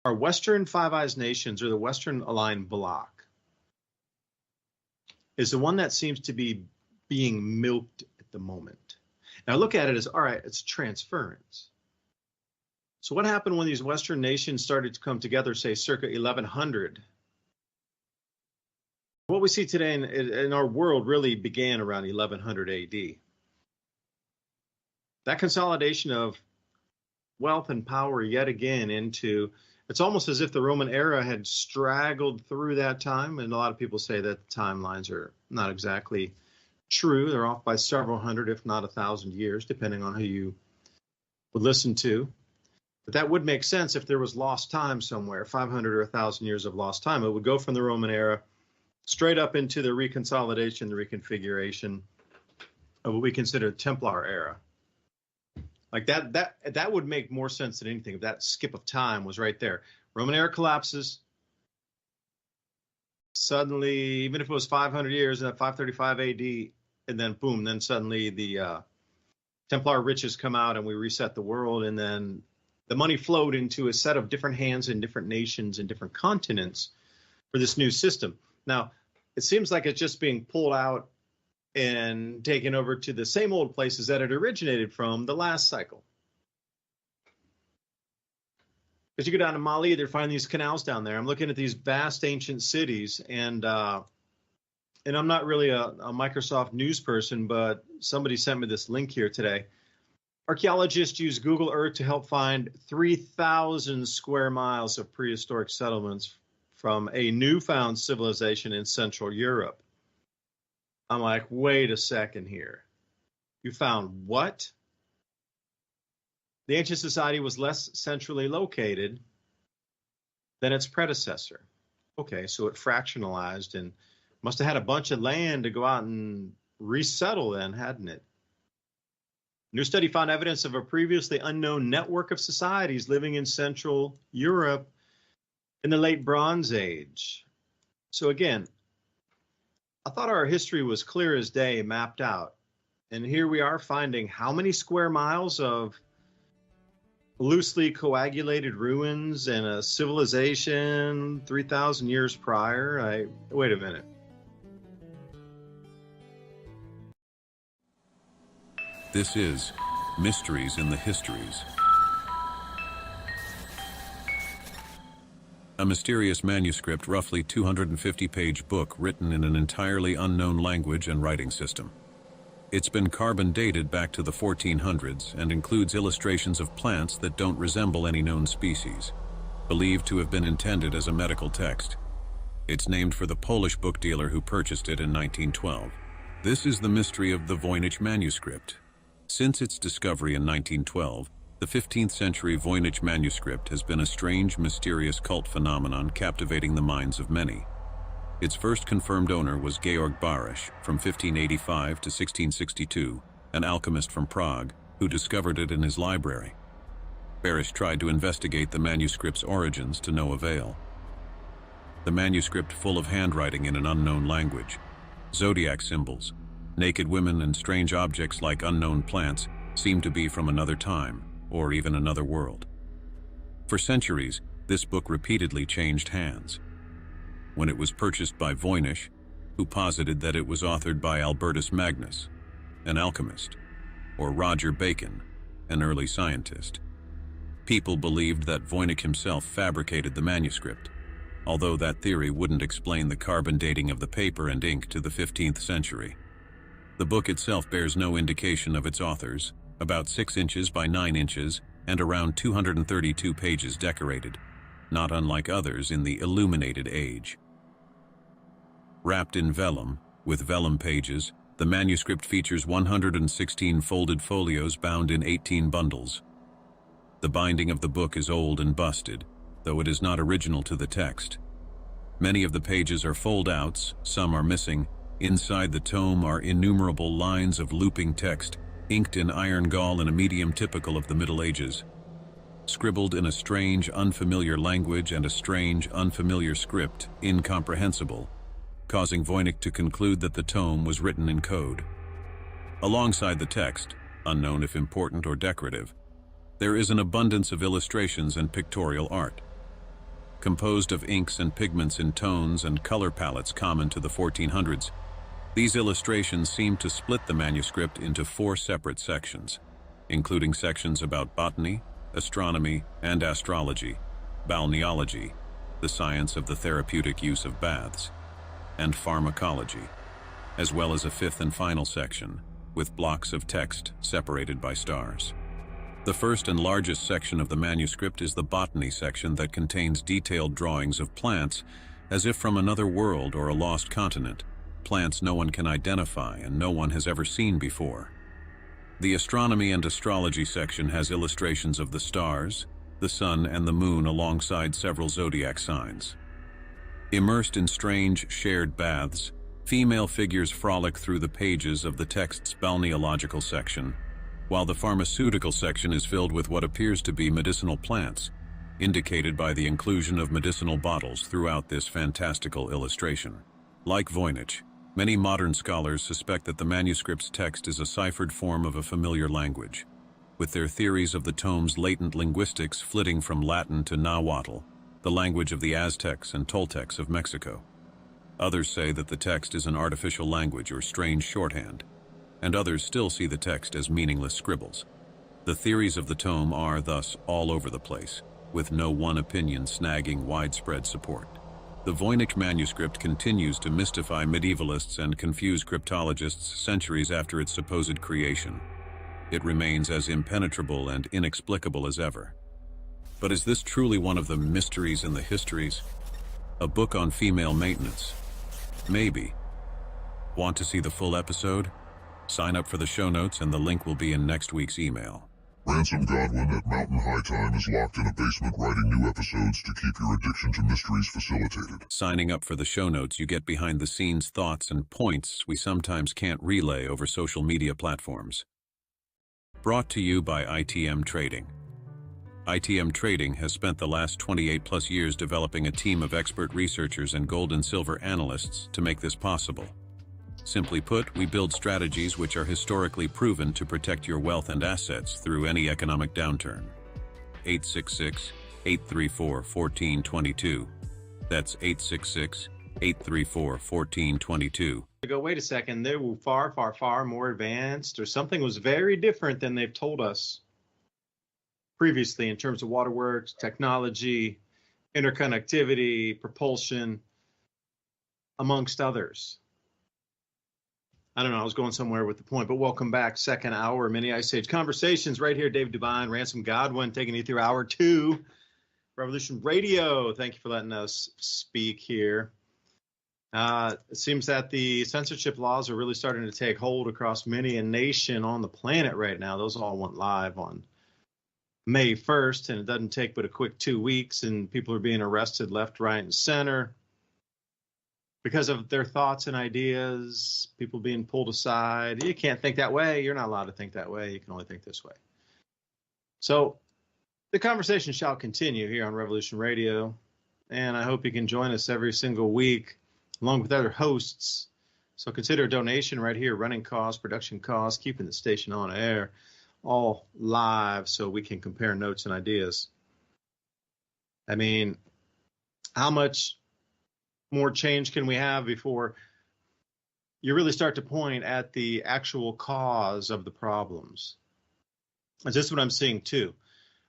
[SPEAKER 2] Our Western Five Eyes nations, or the Western aligned bloc, is the one that seems to be being milked at the moment. Now look at it as, all right, it's transference. So what happened when these Western nations started to come together, say circa 1100? What we see today in our world really began around 1100 AD. That consolidation of wealth and power yet again into, it's almost as if the Roman era had straggled through that time. And a lot of people say that the timelines are not exactly true. They're off by several hundred, if not 1,000 years, depending on who you would listen to. But that would make sense if there was lost time somewhere, 500 or 1,000 years of lost time. It would go from the Roman era straight up into the reconsolidation, the reconfiguration of what we consider the Templar era. Like that would make more sense than anything if that skip of time was right there. Roman era collapses. Suddenly, even if it was 500 years, and at 535 AD, and then boom, then suddenly the Templar riches come out and we reset the world, and then the money flowed into a set of different hands in different nations and different continents for this new system. Now, it seems like it's just being pulled out and taken over to the same old places that it originated from the last cycle. As you go down to Mali, they're finding these canals down there. I'm looking at these vast ancient cities, and I'm not really a Microsoft news person, but somebody sent me this link here today. Archaeologists use Google Earth to help find 3,000 square miles of prehistoric settlements from a newfound civilization in Central Europe. I'm like, wait a second here. You found what? The ancient society was less centrally located than its predecessor. Okay, so it fractionalized and must have had a bunch of land to go out and resettle then, hadn't it? New study found evidence of a previously unknown network of societies living in Central Europe in the late Bronze Age. So again, I thought our history was clear as day, mapped out. And here we are finding how many square miles of loosely coagulated ruins and a civilization 3,000 years prior. Wait a minute.
[SPEAKER 4] This is Mysteries in the Histories. A mysterious manuscript, roughly 250-page book written in an entirely unknown language and writing system. It's been carbon dated back to the 1400s and includes illustrations of plants that don't resemble any known species, believed to have been intended as a medical text. It's named for the Polish book dealer who purchased it in 1912. This is the mystery of the Voynich manuscript. Since its discovery in 1912, the 15th century Voynich manuscript has been a strange, mysterious cult phenomenon captivating the minds of many. Its first confirmed owner was Georg Barisch from 1585 to 1662, an alchemist from Prague, who discovered it in his library. Barisch tried to investigate the manuscript's origins to no avail. The manuscript, full of handwriting in an unknown language, zodiac symbols, naked women and strange objects like unknown plants, seemed to be from another time, or even another world. For centuries, this book repeatedly changed hands. When it was purchased by Voynich, who posited that it was authored by Albertus Magnus, an alchemist, or Roger Bacon, an early scientist. People believed that Voynich himself fabricated the manuscript, although that theory wouldn't explain the carbon dating of the paper and ink to the 15th century. The book itself bears no indication of its authors, about 6 inches by 9 inches and around 232 pages decorated, not unlike others in the illuminated age. Wrapped in vellum, with vellum pages, the manuscript features 116 folded folios bound in 18 bundles. The binding of the book is old and busted, though it is not original to the text. Many of the pages are fold-outs, some are missing. Inside the tome are innumerable lines of looping text, inked in iron gall in a medium typical of the Middle Ages, scribbled in a strange, unfamiliar language and a strange, unfamiliar script, incomprehensible, causing Voynich to conclude that the tome was written in code. Alongside the text, unknown if important or decorative, there is an abundance of illustrations and pictorial art. Composed of inks and pigments in tones and color palettes common to the 1400s, these illustrations seem to split the manuscript into 4 separate sections, including sections about botany, astronomy and astrology, balneology, the science of the therapeutic use of baths, and pharmacology, as well as a 5th and final section, with blocks of text separated by stars. The first and largest section of the manuscript is the botany section that contains detailed drawings of plants, as if from another world or a lost continent, plants no one can identify and no one has ever seen before. The astronomy and astrology section has illustrations of the stars, the sun and the moon alongside several zodiac signs. Immersed in strange, shared baths, female figures frolic through the pages of the text's balneological section, while the pharmaceutical section is filled with what appears to be medicinal plants, indicated by the inclusion of medicinal bottles throughout this fantastical illustration. Like Voynich, many modern scholars suspect that the manuscript's text is a ciphered form of a familiar language, with their theories of the tome's latent linguistics flitting from Latin to Nahuatl, the language of the Aztecs and Toltecs of Mexico. Others say that the text is an artificial language or strange shorthand, and others still see the text as meaningless scribbles. The theories of the tome are, thus, all over the place, with no one opinion snagging widespread support. The Voynich manuscript continues to mystify medievalists and confuse cryptologists centuries after its supposed creation. it remains as impenetrable and inexplicable as ever. But is this truly one of the mysteries in the histories? A book on female maintenance? Maybe. Want to see the full episode? Sign up for the show notes and the link will be in next week's email.
[SPEAKER 5] Ransom Godwin at Mountain High Time is locked in a basement writing new episodes to keep your addiction to mysteries facilitated.
[SPEAKER 4] Signing up for the show notes, you get behind-the-scenes thoughts and points we sometimes can't relay over social media platforms. Brought to you by ITM Trading. ITM Trading has spent the last 28-plus years developing a team of expert researchers and gold and silver analysts to make this possible. Simply put, we build strategies which are historically proven to protect your wealth and assets through any economic downturn. 866-834-1422. That's 866-834-1422.
[SPEAKER 2] Go, wait a second, they were far, far, far more advanced, or something was very different than they've told us previously in terms of waterworks, technology, interconnectivity, propulsion, amongst others. I don't know, I was going somewhere with the point, but welcome back. Second hour, Mini Ice Age Conversations right here. Dave DuByne, Ransom Godwin, taking you through hour 2. Revolution Radio, thank you for letting us speak here. It seems that the censorship laws are really starting to take hold across many a nation on the planet right now. Those all went live on May 1st, and it doesn't take but a quick 2 weeks, and people are being arrested left, right, and center because of their thoughts and ideas, people being pulled aside. You can't think that way. You're not allowed to think that way. You can only think this way. So the conversation shall continue here on Revolution Radio, and I hope you can join us every single week along with other hosts. So consider a donation right here, running costs, production costs, keeping the station on air, all live so we can compare notes and ideas. I mean, how much more change can we have before you really start to point at the actual cause of the problems? And this is what I'm seeing too.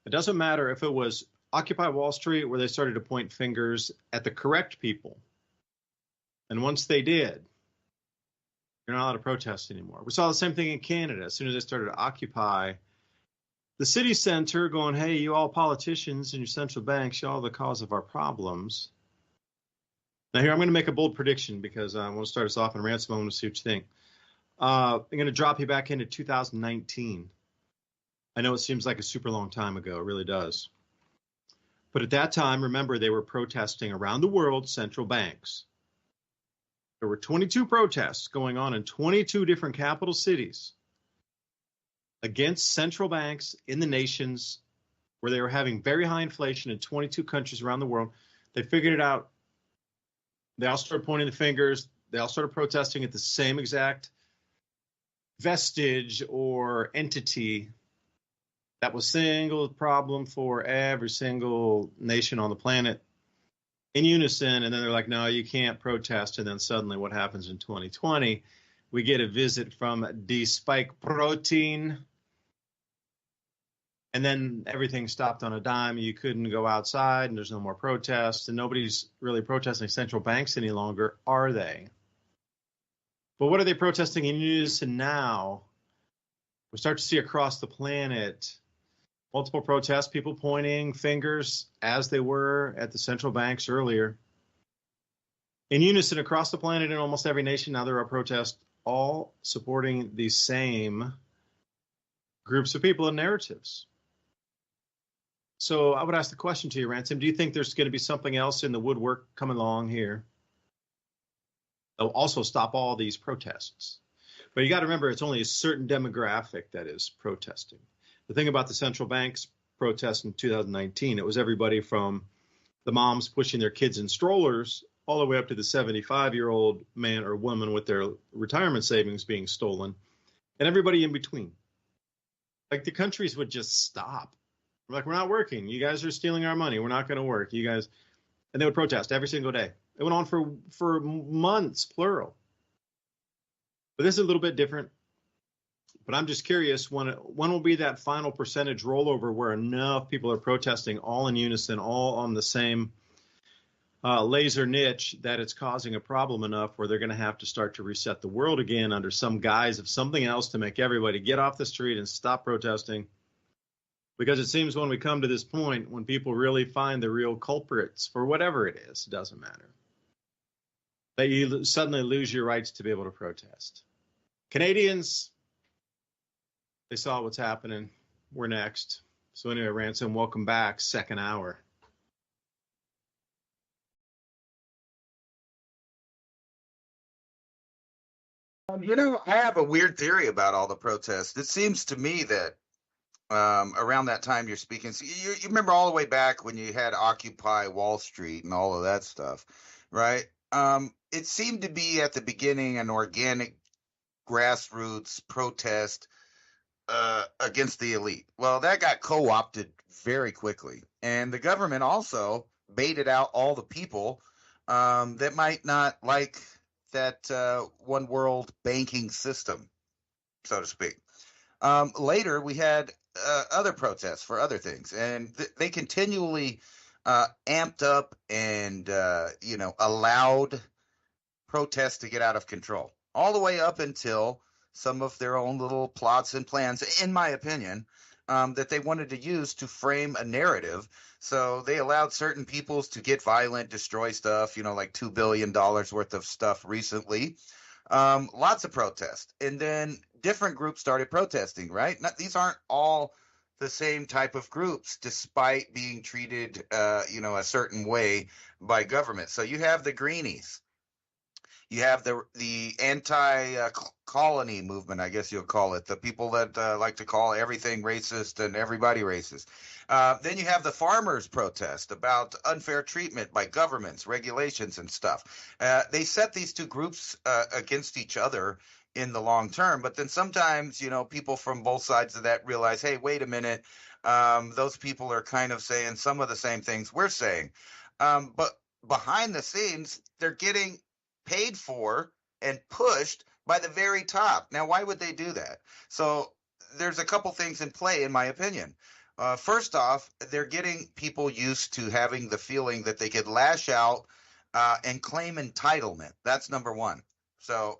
[SPEAKER 2] It doesn't matter if it was Occupy Wall Street where they started to point fingers at the correct people. And once they did, you're not allowed to protest anymore. We saw the same thing in Canada. As soon as they started to occupy the city center, going, hey, you all politicians and your central banks, you're all the cause of our problems. Now here, I'm going to make a bold prediction because I want to start us off in Ransom. I want to see what you think. I'm going to drop you back into 2019. I know it seems like a super long time ago. It really does. But at that time, remember, they were protesting around the world central banks. There were 22 protests going on in 22 different capital cities against central banks in the nations where they were having very high inflation in 22 countries around the world. They figured it out. They all started pointing the fingers. They all started protesting at the same exact vestige or entity that was single problem for every single nation on the planet in unison. And then they're like, no, you can't protest. And then suddenly what happens in 2020? We get a visit from the spike protein. And then everything stopped on a dime. You couldn't go outside and there's no more protests. And nobody's really protesting central banks any longer, are they? But what are they protesting in unison now? We start to see across the planet multiple protests, people pointing fingers as they were at the central banks earlier. In unison across the planet in almost every nation, now there are protests all supporting the same groups of people and narratives. So I would ask the question to you, Ransom, do you think there's going to be something else in the woodwork coming along here that will also stop all these protests? But you got to remember, it's only a certain demographic that is protesting. The thing about the central bank's protest in 2019, it was everybody from the moms pushing their kids in strollers all the way up to the 75-year-old man or woman with their retirement savings being stolen, and everybody in between. Like the countries would just stop. We're like, we're not working. You guys are stealing our money. We're not going to work. You guys, and they would protest every single day. It went on for months, plural. But this is a little bit different. But I'm just curious, when will be that final percentage rollover where enough people are protesting all in unison, all on the same laser niche that it's causing a problem enough where they're going to have to start to reset the world again under some guise of something else to make everybody get off the street and stop protesting. Because it seems when we come to this point, when people really find the real culprits for whatever it is, it doesn't matter, that you suddenly lose your rights to be able to protest. Canadians, they saw what's happening. We're next. So anyway, Ransom, welcome back. Second hour.
[SPEAKER 3] I have a weird theory about all the protests. It seems to me that around that time you're speaking, so you remember all the way back when you had Occupy Wall Street and all of that stuff, right? It seemed to be at the beginning an organic grassroots protest against the elite. Well, that got co-opted very quickly, and the government also baited out all the people that might not like that one world banking system, so to speak. Later, we had other protests for other things, and they continually amped up and allowed protests to get out of control, all the way up until some of their own little plots and plans, in my opinion, that they wanted to use to frame a narrative. So they allowed certain peoples to get violent, destroy stuff, like $2 billion worth of stuff recently. Lots of protests. And then different groups started protesting, right? These aren't all the same type of groups, despite being treated, a certain way by government. So you have the Greenies. You have the anti-colony movement, I guess you'll call it, the people that like to call everything racist and everybody racist. Then you have the farmers' protest about unfair treatment by governments, regulations, and stuff. They set these two groups against each other in the long term, but then sometimes, people from both sides of that realize, hey, wait a minute, those people are kind of saying some of the same things we're saying. But behind the scenes, they're getting paid for and pushed by the very top. Now, why would they do that? So there's a couple things in play, in my opinion. First off, they're getting people used to having the feeling that they could lash out and claim entitlement. That's number one. So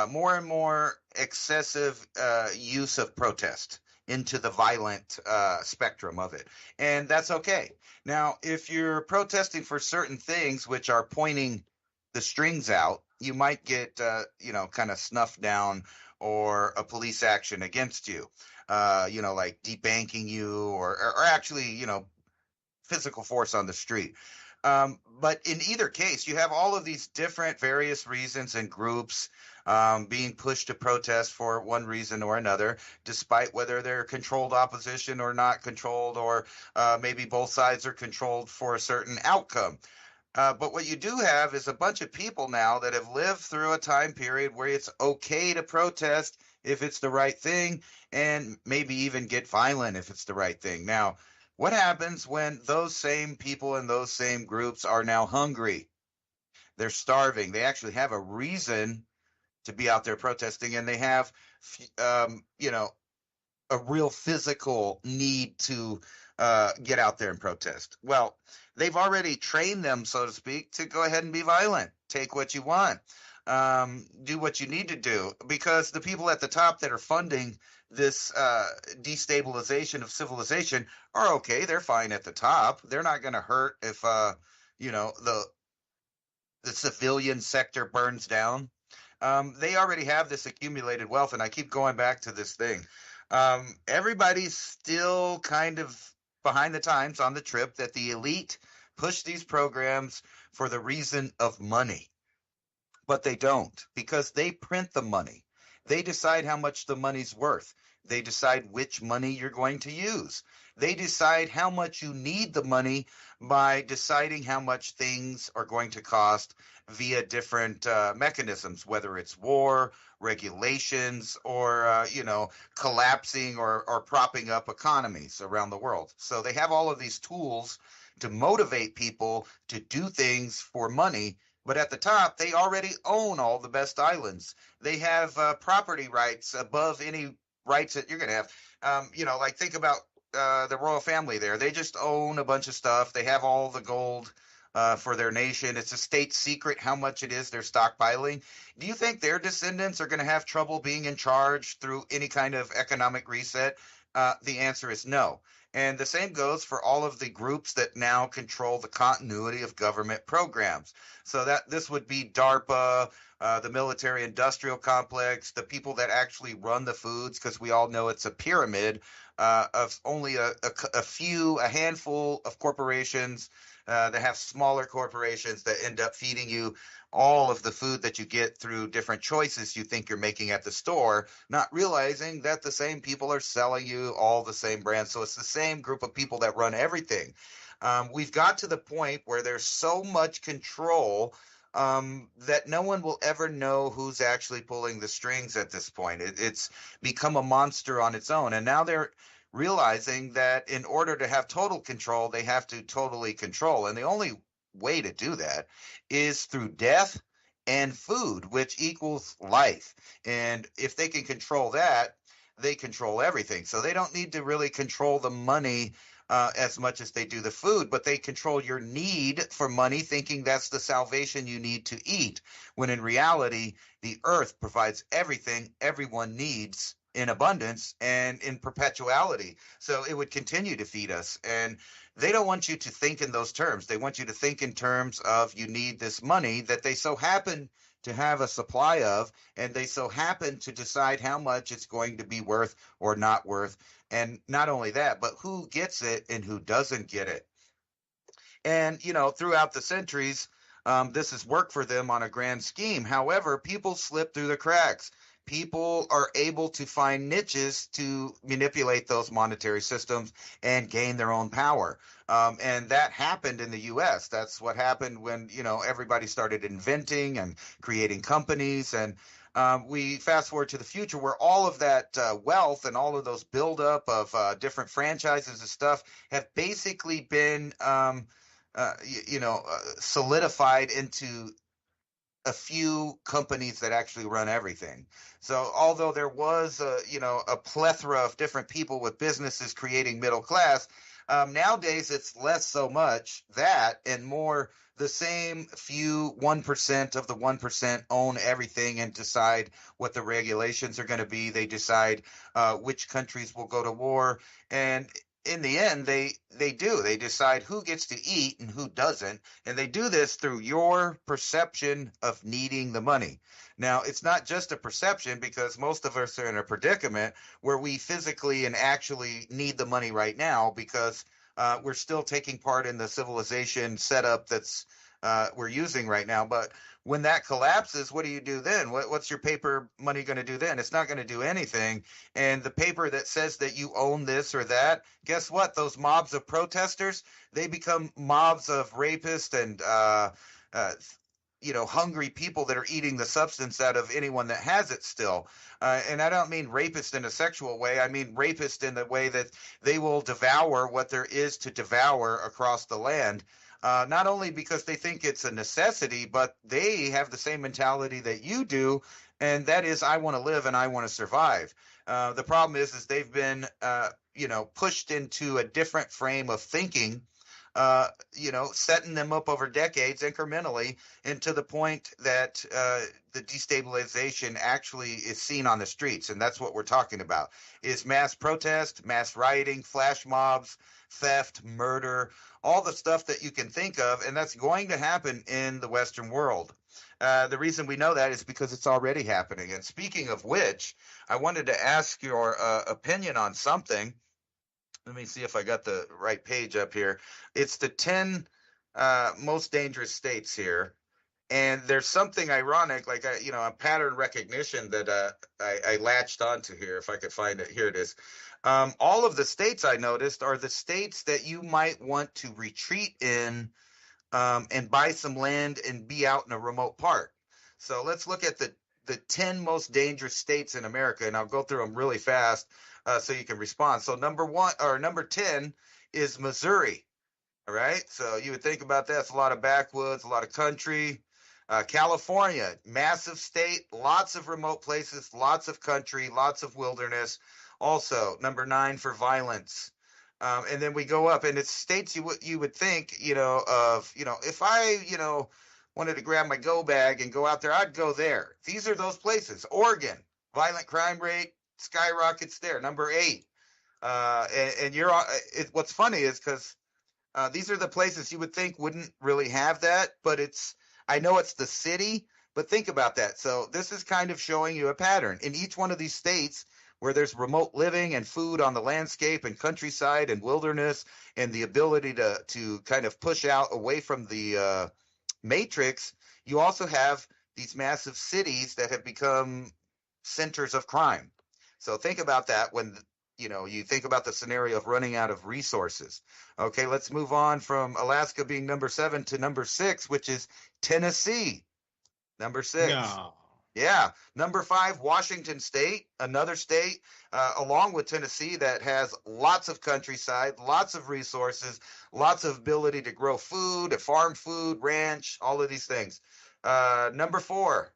[SPEAKER 3] more and more excessive use of protest into the violent spectrum of it. And that's okay. Now, if you're protesting for certain things which are pointing the strings out, you might get, kind of snuffed down or a police action against you, like debanking you or actually, physical force on the street. But in either case, you have all of these different various reasons and groups being pushed to protest for one reason or another, despite whether they're controlled opposition or not controlled, or maybe both sides are controlled for a certain outcome. But what you do have is a bunch of people now that have lived through a time period where it's okay to protest if it's the right thing, and maybe even get violent if it's the right thing. Now, what happens when those same people and those same groups are now hungry? They're starving. They actually have a reason to be out there protesting, and they have, a real physical need to get out there and protest. Well, they've already trained them, so to speak, to go ahead and be violent. Take what you want. Do what you need to do, because the people at the top that are funding this destabilization of civilization are okay. They're fine at the top. They're not going to hurt if, the civilian sector burns down. They already have this accumulated wealth, and I keep going back to this thing. Everybody's still kind of behind the times on the trip that the elite push these programs for the reason of money. But they don't, because they print the money. They decide how much the money's worth. They decide which money you're going to use. They decide how much you need the money by deciding how much things are going to cost via different mechanisms, whether it's war, regulations, or, collapsing or propping up economies around the world. So they have all of these tools to motivate people to do things for money. But at the top, they already own all the best islands. They have property rights above any rights that you're going to have. Think about the royal family there. They just own a bunch of stuff. They have all the gold for their nation. It's a state secret how much it is they're stockpiling. Do you think their descendants are going to have trouble being in charge through any kind of economic reset? The answer is no. And the same goes for all of the groups that now control the continuity of government programs. So that this would be DARPA, the military industrial complex, the people that actually run the foods, because we all know it's a pyramid of only a handful of corporations that have smaller corporations that end up feeding you all of the food that you get through different choices you think you're making at the store, not realizing that the same people are selling you all the same brands. So it's the same group of people that run everything. We've got to the point where there's so much control that no one will ever know who's actually pulling the strings at this point. It's become a monster on its own. And now they're realizing that in order to have total control, they have to totally control. And the only way to do that is through death and food, which equals life. And if they can control that, they control everything. So they don't need to really control the money as much as they do the food, but they control your need for money, thinking that's the salvation you need to eat, when in reality, the earth provides everything everyone needs in abundance and in perpetuality. So it would continue to feed us. And they don't want you to think in those terms. They want you to think in terms of you need this money that they so happen to have a supply of, and they so happen to decide how much it's going to be worth or not worth. And not only that, but who gets it and who doesn't get it. And, you know, throughout the centuries, this has worked for them on a grand scheme. However, people slip through the cracks. People are able to find niches to manipulate those monetary systems and gain their own power. And that happened in the U.S. That's what happened when, you know, everybody started inventing and creating companies. And we fast forward to the future where all of that wealth and all of those buildup of different franchises and stuff have basically been, solidified into a few companies that actually run everything. So although there was a plethora of different people with businesses creating middle class, nowadays it's less so much that and more the same few 1% of the 1% own everything and decide what the regulations are going to be. They decide which countries will go to war. And in the end, they decide who gets to eat and who doesn't. And they do this through your perception of needing the money. Now, it's not just a perception, because most of us are in a predicament where we physically and actually need the money right now, because we're still taking part in the civilization setup that's we're using right now. But when that collapses, what do you do then? What's your paper money going to do then? It's not going to do anything. And the paper that says that you own this or that, guess what? Those mobs of protesters, they become mobs of rapists and hungry people that are eating the substance out of anyone that has it still. And I don't mean rapist in a sexual way. I mean rapist in the way that they will devour what there is to devour across the land. Not only because they think it's a necessity, but they have the same mentality that you do, and that is, I want to live and I want to survive. The problem is they've been, pushed into a different frame of thinking, setting them up over decades incrementally, and to the point that the destabilization actually is seen on the streets. And that's what we're talking about, is mass protest, mass rioting, flash mobs, theft, murder, all the stuff that you can think of. And that's going to happen in the Western world. The reason we know that is because it's already happening. And speaking of which, I wanted to ask your opinion on something. Let me see if I got the right page up here. It's the 10 most dangerous states here. And there's something ironic, like a pattern recognition that I latched onto here, if I could find it. Here it is. All of the states I noticed are the states that you might want to retreat in and buy some land and be out in a remote part. So let's look at the 10 most dangerous states in America, and I'll go through them really fast so you can respond. So number 10 is Missouri. All right. So you would think about that. It's a lot of backwoods, a lot of country. California, massive state, lots of remote places, lots of country, lots of wilderness. Also, number 9 for violence. And then we go up, and it's states you would think, of, if I, wanted to grab my go bag and go out there, I'd go there. These are those places. Oregon, violent crime rate skyrockets there, number 8. And what's funny is because these are the places you would think wouldn't really have that, but I know it's the city, but think about that. So this is kind of showing you a pattern. In each one of these states where there's remote living and food on the landscape and countryside and wilderness and the ability to kind of push out away from the matrix, you also have these massive cities that have become centers of crime. So think about that when you think about the scenario of running out of resources. Okay, let's move on from Alaska being number 7 to number 6, which is Tennessee. Number 6.
[SPEAKER 2] No.
[SPEAKER 3] Yeah. Number 5, Washington State, another state, along with Tennessee, that has lots of countryside, lots of resources, lots of ability to grow food, farm food, ranch, all of these things. Number 4,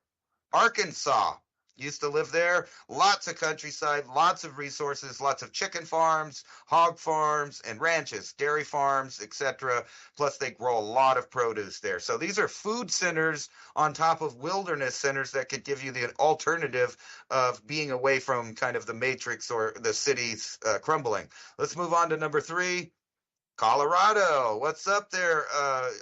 [SPEAKER 3] Arkansas. Used to live there. Lots of countryside, lots of resources, lots of chicken farms, hog farms, and ranches, dairy farms, etc. Plus, they grow a lot of produce there. So these are food centers on top of wilderness centers that could give you the alternative of being away from kind of the matrix or the cities crumbling. Let's move on to number 3. Colorado, what's up there?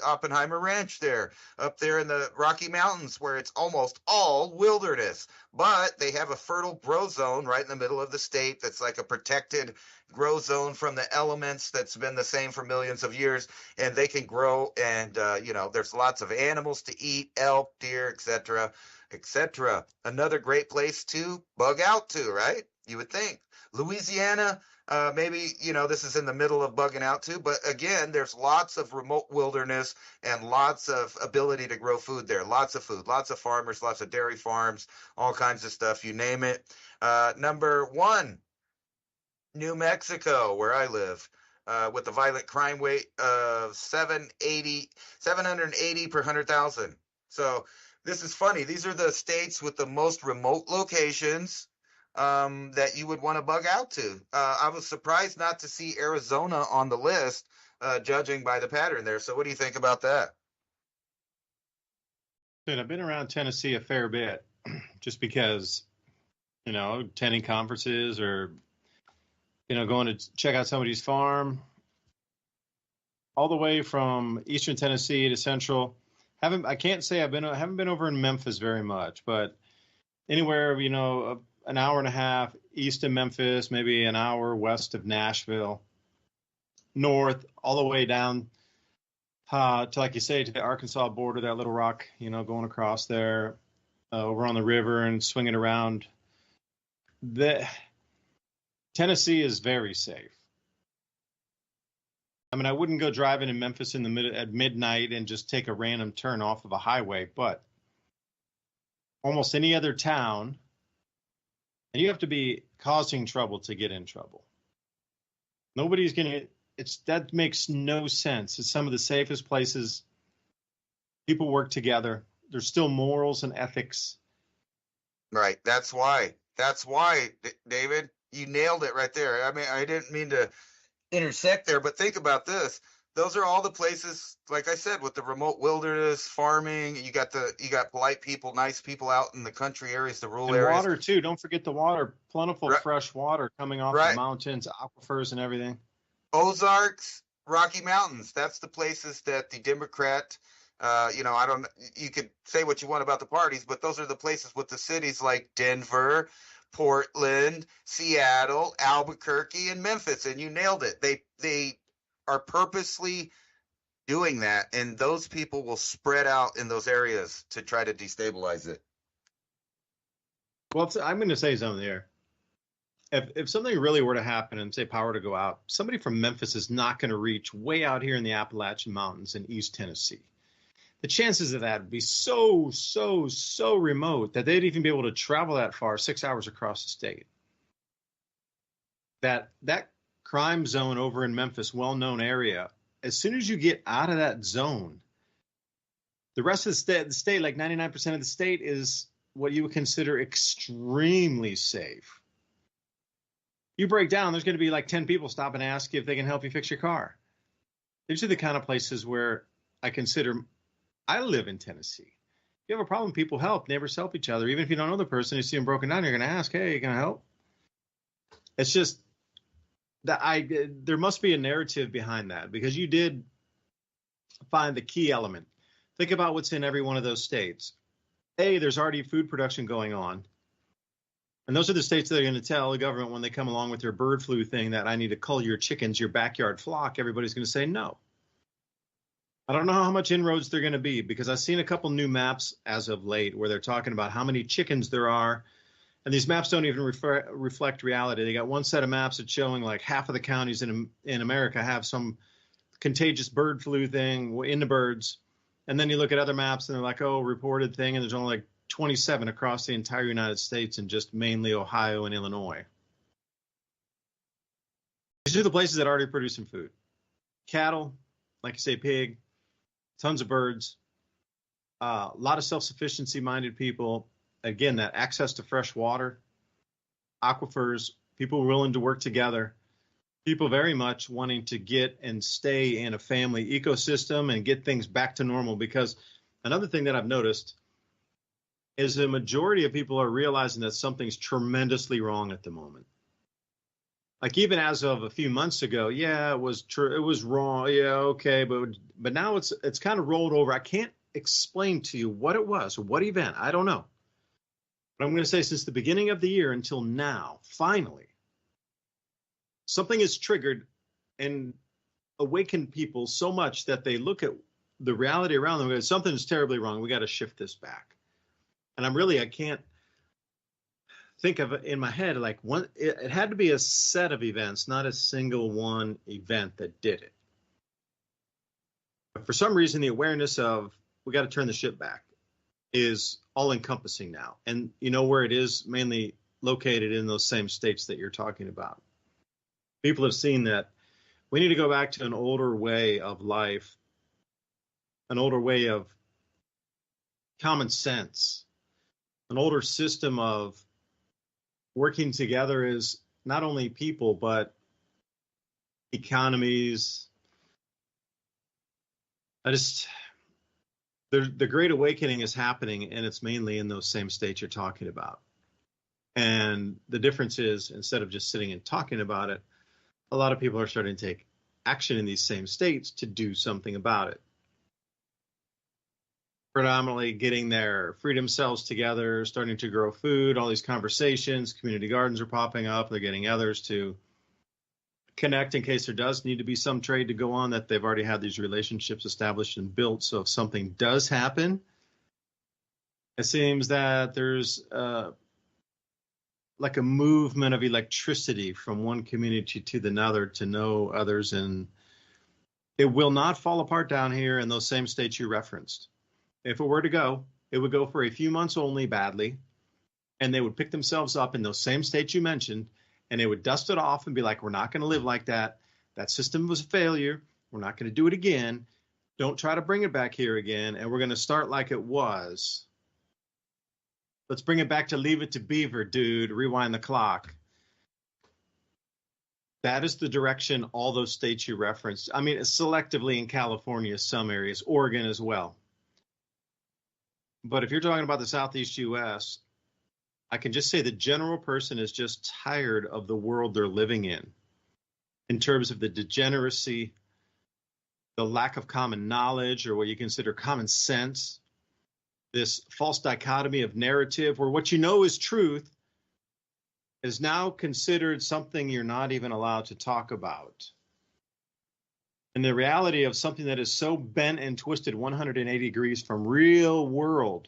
[SPEAKER 3] Oppenheimer Ranch there, up there in the Rocky Mountains where it's almost all wilderness, but they have a fertile grow zone right in the middle of the state that's like a protected grow zone from the elements that's been the same for millions of years, and they can grow, and there's lots of animals to eat, elk, deer, etc., etc. Another great place to bug out to, right? You would think. Louisiana, maybe, this is in the middle of bugging out too, but again, there's lots of remote wilderness and lots of ability to grow food there. Lots of food, lots of farmers, lots of dairy farms, all kinds of stuff, you name it. Number 1, New Mexico, where I live, with a violent crime rate of 780 per 100,000. So this is funny. These are the states with the most remote locations that you would want to bug out to. I was surprised not to see Arizona on the list, judging by the pattern there. So what do you think about that?
[SPEAKER 2] Dude, I've been around Tennessee a fair bit just because, attending conferences or, going to check out somebody's farm, all the way from Eastern Tennessee to Central. I can't say I haven't been over in Memphis very much, but anywhere, an hour and a half east of Memphis, maybe an hour west of Nashville, north, all the way down to, like you say, to the Arkansas border, that Little Rock, going across there, over on the river and swinging around. Tennessee is very safe. I mean, I wouldn't go driving in Memphis at midnight and just take a random turn off of a highway, but almost any other town, and you have to be causing trouble to get in trouble. Nobody's going to, that makes no sense. It's some of the safest places. People work together. There's still morals and ethics.
[SPEAKER 3] Right. That's why, David, you nailed it right there. I mean, I didn't mean to intersect there, but think about this. Those are all the places, like I said, with the remote wilderness, farming. You got polite people, nice people out in the country areas, the rural areas.
[SPEAKER 2] Water too. Don't forget the water. Plentiful fresh water coming off the mountains, aquifers, and everything.
[SPEAKER 3] Ozarks, Rocky Mountains. That's the places that the Democrat. You could say what you want about the parties, but those are the places with the cities like Denver, Portland, Seattle, Albuquerque, and Memphis. And you nailed it. They are purposely doing that, and those people will spread out in those areas to try to destabilize it.
[SPEAKER 2] Well, I'm going to say something here. If something really were to happen and say power to go out, somebody from Memphis is not going to reach way out here in the Appalachian Mountains in East Tennessee. The chances of that would be so remote that they'd even be able to travel that far, 6 hours across the state. That crime zone over in Memphis, well-known area, as soon as you get out of that zone, the rest of the state, like 99% of the state, is what you would consider extremely safe. You break down, there's going to be like 10 people stop and ask you if they can help you fix your car. These are the kind of places where I live in Tennessee. If you have a problem, people help. Neighbors help each other. Even if you don't know the person, you see them broken down, you're going to ask, hey, can I help? It's just that there must be a narrative behind that, because you did find the key element. Think about what's in every one of those states. There's already food production going on. And those are the states that are going to tell the government when they come along with their bird flu thing that I need to cull your chickens, your backyard flock. Everybody's going to say no. I don't know how much inroads they're going to be, because I've seen a couple new maps as of late where they're talking about how many chickens there are. And these maps don't even reflect reality. They got one set of maps that's showing like half of the counties in America have some contagious bird flu thing in the birds. And then you look at other maps and they're like, oh, reported thing. And there's only like 27 across the entire United States and just mainly Ohio and Illinois. These are the places that are already producing food. Cattle, like you say, pig, tons of birds, a lot of self-sufficiency minded people. Again, that access to fresh water, aquifers, people willing to work together, people very much wanting to get and stay in a family ecosystem and get things back to normal. Because another thing that I've noticed is the majority of people are realizing that something's tremendously wrong at the moment. Like even as of a few months ago, yeah, it was true, it was wrong, yeah, okay, but now it's kind of rolled over. I can't explain to you what it was or what event, I don't know. But I'm going to say since the beginning of the year until now, finally, something is triggered and awakened people so much that they look at the reality around them and go, something's terribly wrong. We got to shift this back. And I can't think of it in my head like one. It had to be a set of events, not a single one event that did it. But for some reason, the awareness of we got to turn the ship back is all encompassing now. And you know where it is mainly located in those same states that you're talking about. People have seen that we need to go back to an older way of life, an older way of common sense, an older system of working together as not only people, but economies. The Great Awakening is happening, and it's mainly in those same states you're talking about. And the difference is, instead of just sitting and talking about it, a lot of people are starting to take action in these same states to do something about it. Predominantly getting their freedom cells together, starting to grow food, all these conversations, community gardens are popping up. They're getting others to connect in case there does need to be some trade to go on, that they've already had these relationships established and built. So if something does happen, it seems that there's like a movement of electricity from one community to another to know others. And it will not fall apart down here in those same states you referenced. If it were to go, it would go for a few months only badly, and they would pick themselves up in those same states you mentioned, and they would dust it off and be like, we're not going to live like that. That system was a failure. We're not going to do it again. Don't try to bring it back here again, and we're going to start like it was. Let's bring it back to Leave It to Beaver, dude. Rewind the clock. That is the direction all those states you referenced. I mean, selectively in California, some areas, Oregon as well. But if you're talking about the Southeast U.S., I can just say the general person is just tired of the world they're living in terms of the degeneracy, the lack of common knowledge, or what you consider common sense, this false dichotomy of narrative where what you know is truth is now considered something you're not even allowed to talk about. And the reality of something that is so bent and twisted 180 degrees from real world,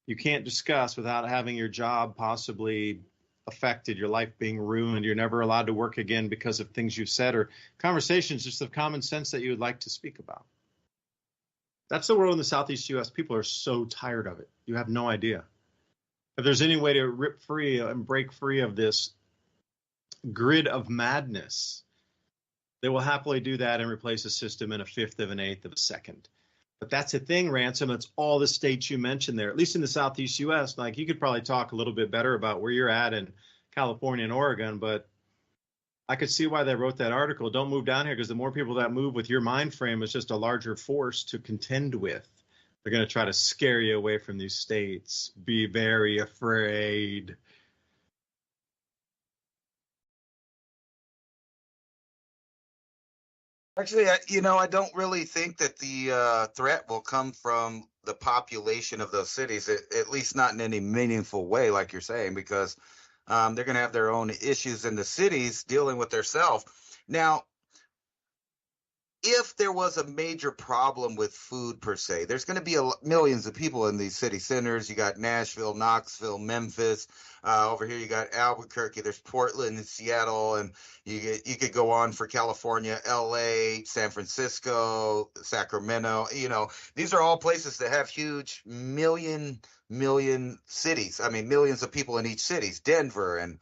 [SPEAKER 2] you can't discuss without having your job possibly affected, your life being ruined. You're never allowed to work again because of things you've said or conversations just of common sense that you would like to speak about. That's the world in the Southeast U.S. People are so tired of it. You have no idea. If there's any way to rip free and break free of this grid of madness, they will happily do that and replace a system in a fifth of an eighth of a second. But that's the thing, Ransom. It's all the states you mentioned there, at least in the Southeast U.S. Like you could probably talk a little bit better about where you're at in California and Oregon, but I could see why they wrote that article. Don't move down here, because the more people that move with your mind frame is just a larger force to contend with. They're going to try to scare you away from these states. Be very afraid.
[SPEAKER 3] Actually, I don't really think that the threat will come from the population of those cities, at least not in any meaningful way, like you're saying, because they're going to have their own issues in the cities dealing with themselves. Now, if there was a major problem with food per se, there's going to be millions of people in these city centers. You got Nashville, Knoxville, Memphis. Over here, you got Albuquerque. There's Portland and Seattle, and you could go on for California, L.A., San Francisco, Sacramento. These are all places that have huge million cities. I mean, millions of people in each cities. Denver and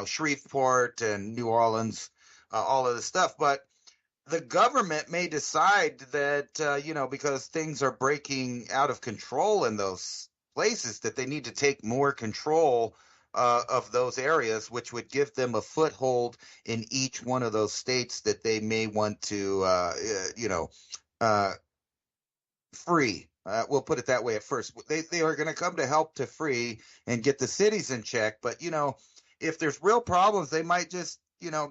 [SPEAKER 3] Shreveport and New Orleans, all of this stuff, but the government may decide that, because things are breaking out of control in those places, that they need to take more control of those areas, which would give them a foothold in each one of those states that they may want to, free. We'll put it that way at first. They are going to come to help to free and get the cities in check. But, if there's real problems, they might just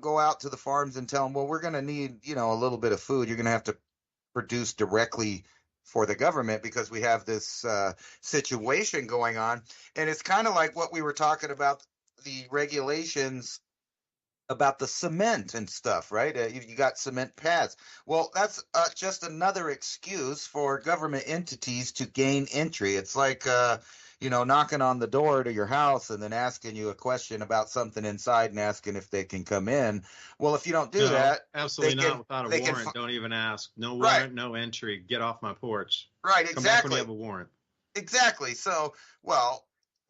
[SPEAKER 3] go out to the farms and tell them, well, we're going to need, a little bit of food. You're going to have to produce directly for the government because we have this situation going on. And it's kind of like what we were talking about, the regulations about the cement and stuff, right? You got cement pads. Well, that's just another excuse for government entities to gain entry. It's like, knocking on the door to your house and then asking you a question about something inside and asking if they can come in. Well, if you don't do that,
[SPEAKER 2] absolutely not. Without a warrant, don't even ask. No warrant, right. No entry. Get off my porch.
[SPEAKER 3] Right, exactly.
[SPEAKER 2] Come back when you have a warrant.
[SPEAKER 3] Exactly. So,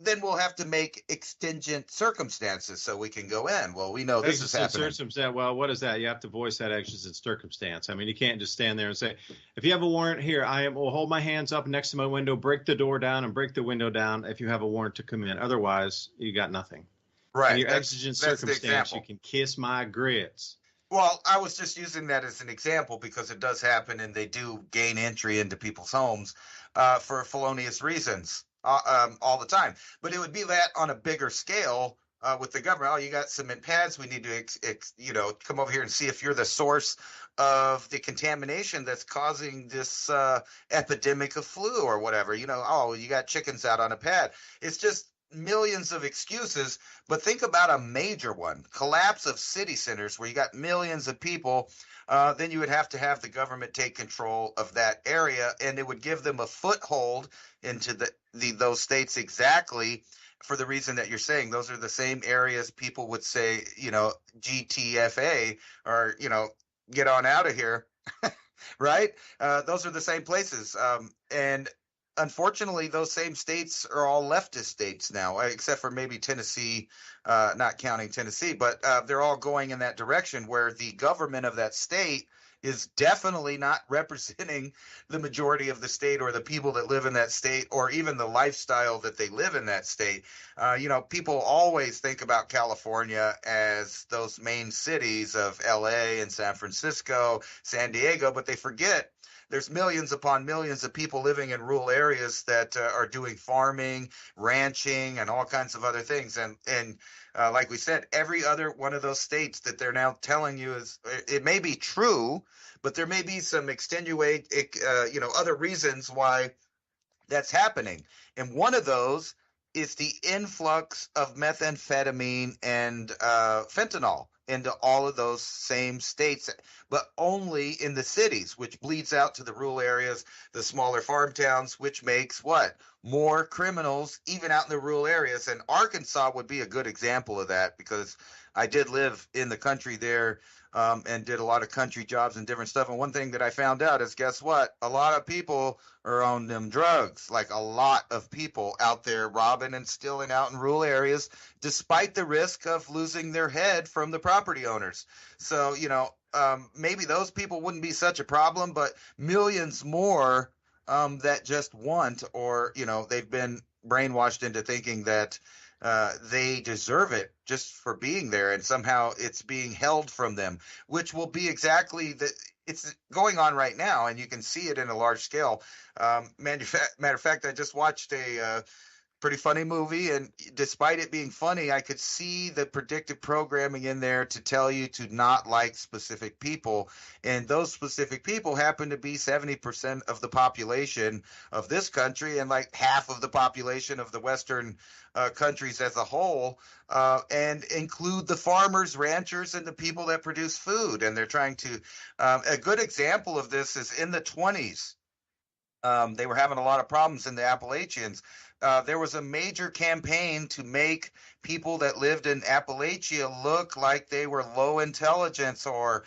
[SPEAKER 3] then we'll have to make exigent circumstances so we can go in. Well, we know this is happening.
[SPEAKER 2] Well, what is that? You have to voice that exigent circumstance. I mean, you can't just stand there and say, if you have a warrant here, I will hold my hands up next to my window, break the door down and break the window down if you have a warrant to come in. Otherwise, you got nothing.
[SPEAKER 3] Right.
[SPEAKER 2] And your exigent circumstance, you can kiss my grits.
[SPEAKER 3] Well, I was just using that as an example because it does happen and they do gain entry into people's homes for felonious reasons. All the time, but it would be that on a bigger scale with the government. Oh, you got cement pads. We need to, come over here and see if you're the source of the contamination that's causing this epidemic of flu or whatever. Oh, you got chickens out on a pad. It's just millions of excuses. But think about a major one: collapse of city centers where you got millions of people. Then you would have to have the government take control of that area, and it would give them a foothold into those states exactly for the reason that you're saying. Those are the same areas people would say, GTFA or, get on out of here, right? Those are the same places. And unfortunately, those same states are all leftist states now, except for maybe Tennessee, not counting Tennessee, but they're all going in that direction where the government of that state is definitely not representing the majority of the state or the people that live in that state or even the lifestyle that they live in that state. People always think about California as those main cities of LA and San Francisco, San Diego, but they forget there's millions upon millions of people living in rural areas that are doing farming, ranching, and all kinds of other things. And like we said, every other one of those states that they're now telling you it may be true, but there may be some other reasons why that's happening. And one of those is the influx of methamphetamine and fentanyl into all of those same states, but only in the cities, which bleeds out to the rural areas, the smaller farm towns, which makes what? More criminals even out in the rural areas. And Arkansas would be a good example of that because I did live in the country there and did a lot of country jobs and different stuff. And one thing that I found out is, guess what? A lot of people are on them drugs, like a lot of people out there robbing and stealing out in rural areas, despite the risk of losing their head from the property owners. So, maybe those people wouldn't be such a problem, but millions more that just want, or, they've been brainwashed into thinking that they deserve it just for being there, and somehow it's being held from them, which will be exactly it's going on right now, and you can see it in a large scale. Matter of fact, I just watched a pretty funny movie, and despite it being funny, I could see the predictive programming in there to tell you to not like specific people, and those specific people happen to be 70% of the population of this country and like half of the population of the Western countries as a whole, and include the farmers, ranchers, and the people that produce food. And they're trying to a good example of this is in the 20s. They were having a lot of problems in the Appalachians. There was a major campaign to make people that lived in Appalachia look like they were low intelligence, or,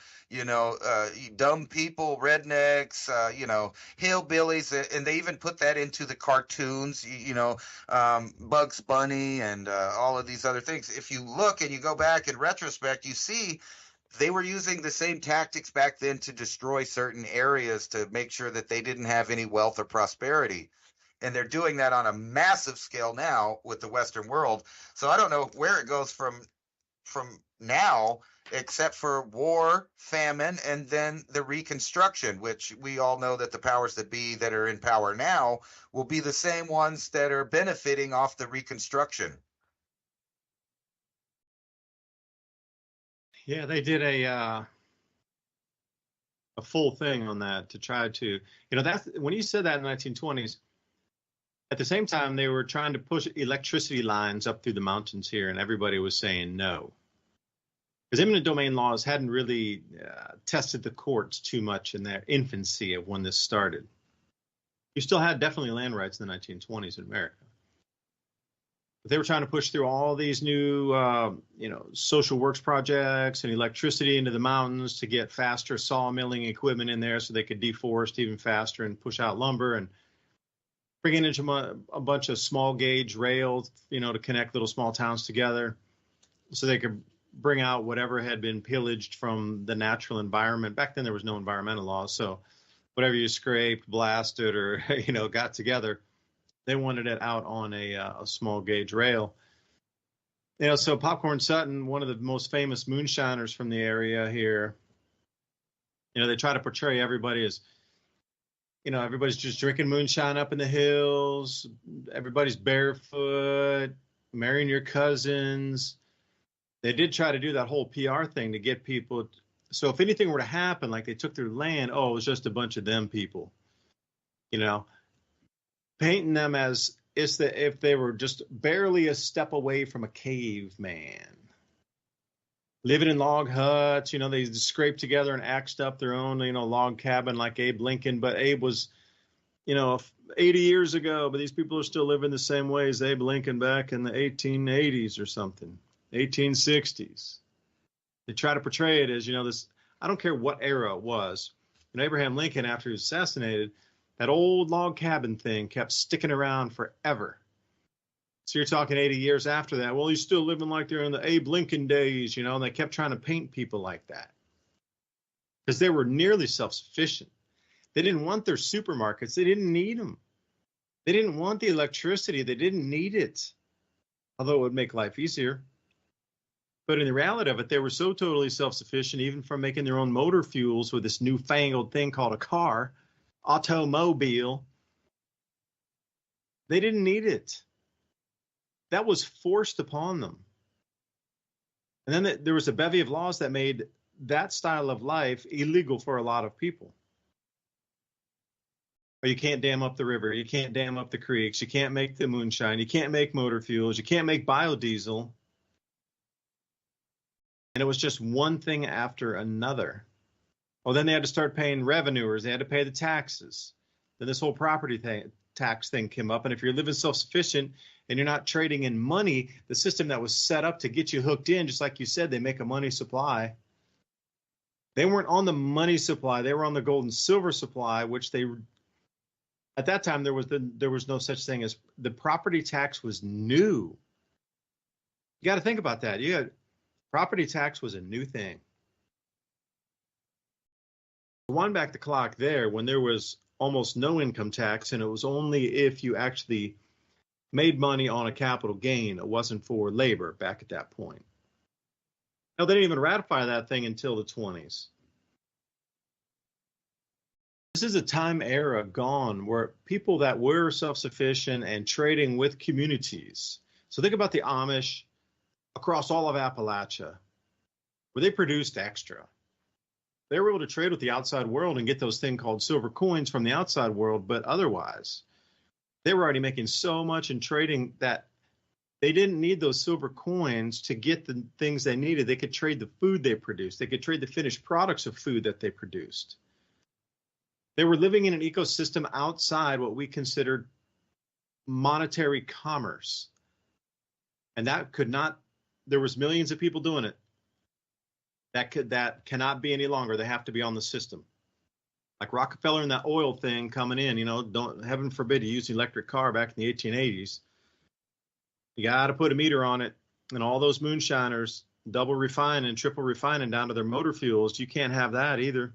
[SPEAKER 3] dumb people, rednecks, hillbillies. And they even put that into the cartoons, Bugs Bunny and all of these other things. If you look and you go back in retrospect, you see they were using the same tactics back then to destroy certain areas to make sure that they didn't have any wealth or prosperity. And they're doing that on a massive scale now with the Western world. So I don't know where it goes from now, except for war, famine, and then the Reconstruction, which we all know that the powers that be that are in power now will be the same ones that are benefiting off the Reconstruction.
[SPEAKER 2] Yeah, they did a full thing on that to try to, that's when you said that in the 1920s. At the same time, they were trying to push electricity lines up through the mountains here, and everybody was saying no. Because eminent domain laws hadn't really tested the courts too much in their infancy of when this started. You still had definitely land rights in the 1920s in America. But they were trying to push through all these new, social works projects and electricity into the mountains to get faster sawmilling equipment in there so they could deforest even faster and push out lumber, and bringing in a bunch of small gauge rails, to connect little small towns together so they could bring out whatever had been pillaged from the natural environment. Back then, there was no environmental laws. So whatever you scraped, blasted, or, got together, they wanted it out on a small gauge rail. So Popcorn Sutton, one of the most famous moonshiners from the area here, they try to portray everybody as, everybody's just drinking moonshine up in the hills. Everybody's barefoot, marrying your cousins. They did try to do that whole PR thing to get people. So if anything were to happen, like they took their land, it was just a bunch of them people, painting them as if they were just barely a step away from a caveman. Living in log huts, they scraped together and axed up their own, log cabin like Abe Lincoln. But Abe was, 80 years ago, but these people are still living the same way as Abe Lincoln back in the 1880s or something, 1860s. They try to portray it as, this, I don't care what era it was. Abraham Lincoln, after he was assassinated, that old log cabin thing kept sticking around forever. So you're talking 80 years after that. Well, he's still living like they're in the Abe Lincoln days, and they kept trying to paint people like that because they were nearly self-sufficient. They didn't want their supermarkets. They didn't need them. They didn't want the electricity. They didn't need it, although it would make life easier. But in the reality of it, they were so totally self-sufficient, even from making their own motor fuels with this newfangled thing called a car, automobile. They didn't need it. That was forced upon them. And then there was a bevy of laws that made that style of life illegal for a lot of people. Or you can't dam up the river. You can't dam up the creeks. You can't make the moonshine. You can't make motor fuels. You can't make biodiesel. And it was just one thing after another. Well, then they had to start paying revenuers. They had to pay the taxes. Then this whole property tax thing came up. And if you're living self-sufficient and you're not trading in money, the system that was set up to get you hooked in, just like you said, they make a money supply. They weren't on the money supply. They were on the gold and silver supply, which they, at that time, there was no such thing as, the property tax was new. You got to think about that. Property tax was a new thing. Wind back the clock there when there was almost no income tax, and it was only if you actually made money on a capital gain. It wasn't for labor back at that point. Now, they didn't even ratify that thing until the 20s. This is a time era gone where people that were self-sufficient and trading with communities. So think about the Amish across all of Appalachia, where they produced extra. They were able to trade with the outside world and get those things called silver coins from the outside world, but otherwise, they were already making so much in trading that they didn't need those silver coins to get the things they needed. They could trade the food they produced. They could trade the finished products of food that they produced. They were living in an ecosystem outside what we considered monetary commerce. And that could not, there was millions of people doing it. That cannot be any longer. They have to be on the system. Like Rockefeller and that oil thing coming in, don't, heaven forbid, you use an electric car back in the 1880s. You got to put a meter on it. And all those moonshiners double refining, triple refining down to their motor fuels. You can't have that either.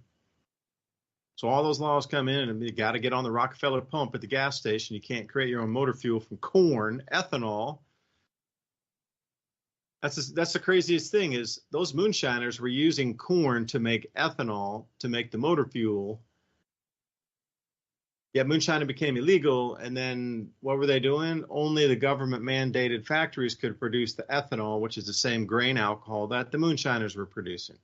[SPEAKER 2] So all those laws come in, and you got to get on the Rockefeller pump at the gas station. You can't create your own motor fuel from corn, ethanol. That's the craziest thing is those moonshiners were using corn to make ethanol, to make the motor fuel. Yet moonshining became illegal, and then what were they doing? Only the government mandated factories could produce the ethanol, which is the same grain alcohol that the moonshiners were producing.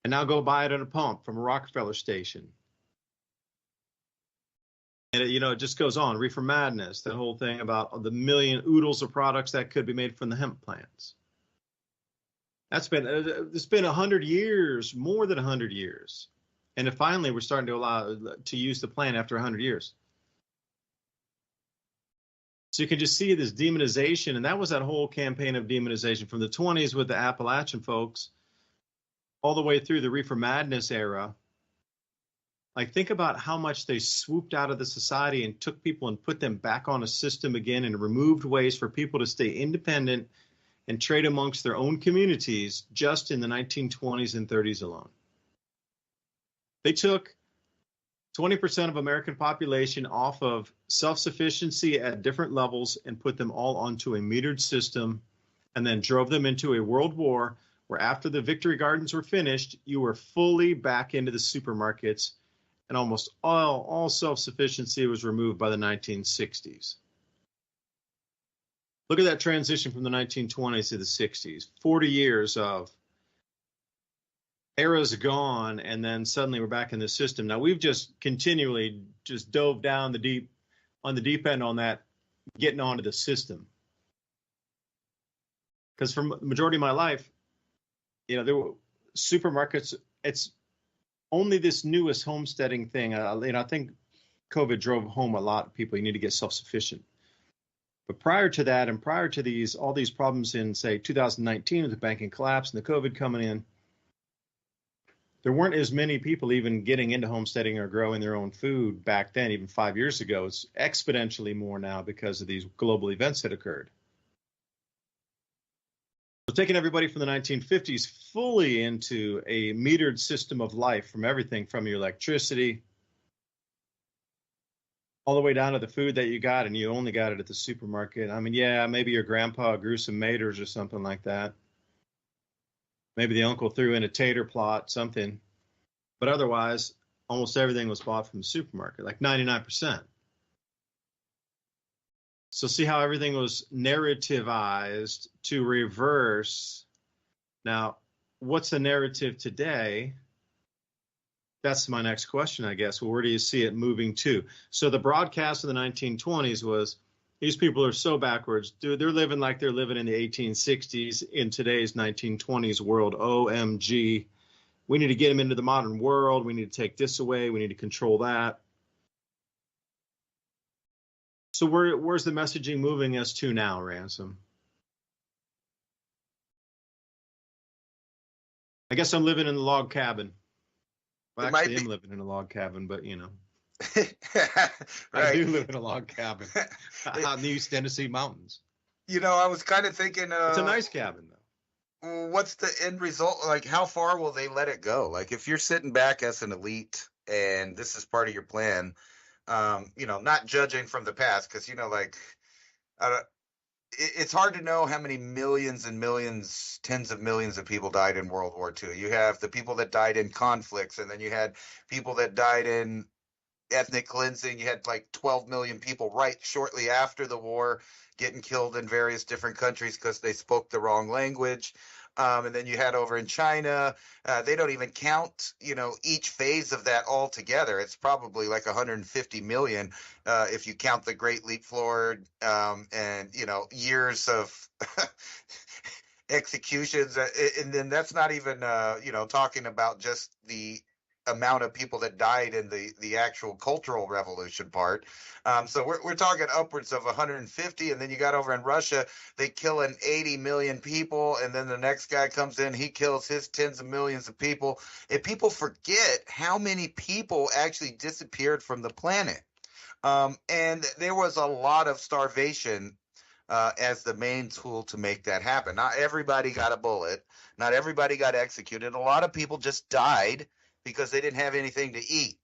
[SPEAKER 2] And now go buy it at a pump from a Rockefeller station. And it just goes on. Reefer madness, that whole thing about the million oodles of products that could be made from the hemp plants. It's been 100 years, more than 100 years. And then finally, we're starting to allow to use the plant after 100 years. So you can just see this demonization. And that was that whole campaign of demonization from the 20s with the Appalachian folks all the way through the reefer madness era. Like, think about how much they swooped out of the society and took people and put them back on a system again and removed ways for people to stay independent and trade amongst their own communities just in the 1920s and 30s alone. They took 20% of American population off of self-sufficiency at different levels and put them all onto a metered system and then drove them into a world war where after the victory gardens were finished, you were fully back into the supermarkets, and almost all self-sufficiency was removed by the 1960s. Look at that transition from the 1920s to the 60s. 40 years of eras gone, and then suddenly we're back in the system. Now, we've just continually just dove down on the deep end on that, getting onto the system. Because for the majority of my life, there were supermarkets. It's only this newest homesteading thing. I think COVID drove home a lot of people. You need to get self-sufficient. But prior to that, and prior to all these problems in, say, 2019 with the banking collapse and the COVID coming in, there weren't as many people even getting into homesteading or growing their own food back then, even 5 years ago. It's exponentially more now because of these global events that occurred. So taking everybody from the 1950s fully into a metered system of life, from everything from your electricity all the way down to the food that you got, and you only got it at the supermarket. I mean, yeah, maybe your grandpa grew some maters or something like that. Maybe the uncle threw in a tater plot, something. But otherwise, almost everything was bought from the supermarket, like 99%. So see how everything was narrativized to reverse. Now, what's the narrative today? That's my next question, I guess. Well, where do you see it moving to? So the broadcast of the 1920s was, these people are so backwards. Dude, they're living like they're living in the 1860s in today's 1920s world. OMG. We need to get them into the modern world. We need to take this away. We need to control that. So where's the messaging moving us to now, Ransom? I guess I'm living in a log cabin. Well, actually, I'm living in a log cabin, but
[SPEAKER 3] Right.
[SPEAKER 2] I do live in a log cabin out in the East Tennessee mountains.
[SPEAKER 3] I was kind of thinking,
[SPEAKER 2] it's a nice cabin, though.
[SPEAKER 3] What's the end result? Like, how far will they let it go? Like, if you're sitting back as an elite and this is part of your plan, Not judging from the past, because it's hard to know how many millions and millions, tens of millions of people died in World War II. You have the people that died in conflicts, and then you had people that died in ethnic cleansing. You had like 12 million people right shortly after the war getting killed in various different countries because they spoke the wrong language. And then you had over in China, they don't even count, each phase of that all together. It's probably like 150 million if you count the Great Leap Forward and, years of executions. And then that's not even, talking about just the amount of people that died in the actual cultural revolution part. So we're talking upwards of 150, and then you got over in Russia, they killing 80 million people, and then the next guy comes in, he kills his tens of millions of people. And people forget how many people actually disappeared from the planet. And there was a lot of starvation as the main tool to make that happen. Not everybody got a bullet. Not everybody got executed. A lot of people just died because they didn't have anything to eat.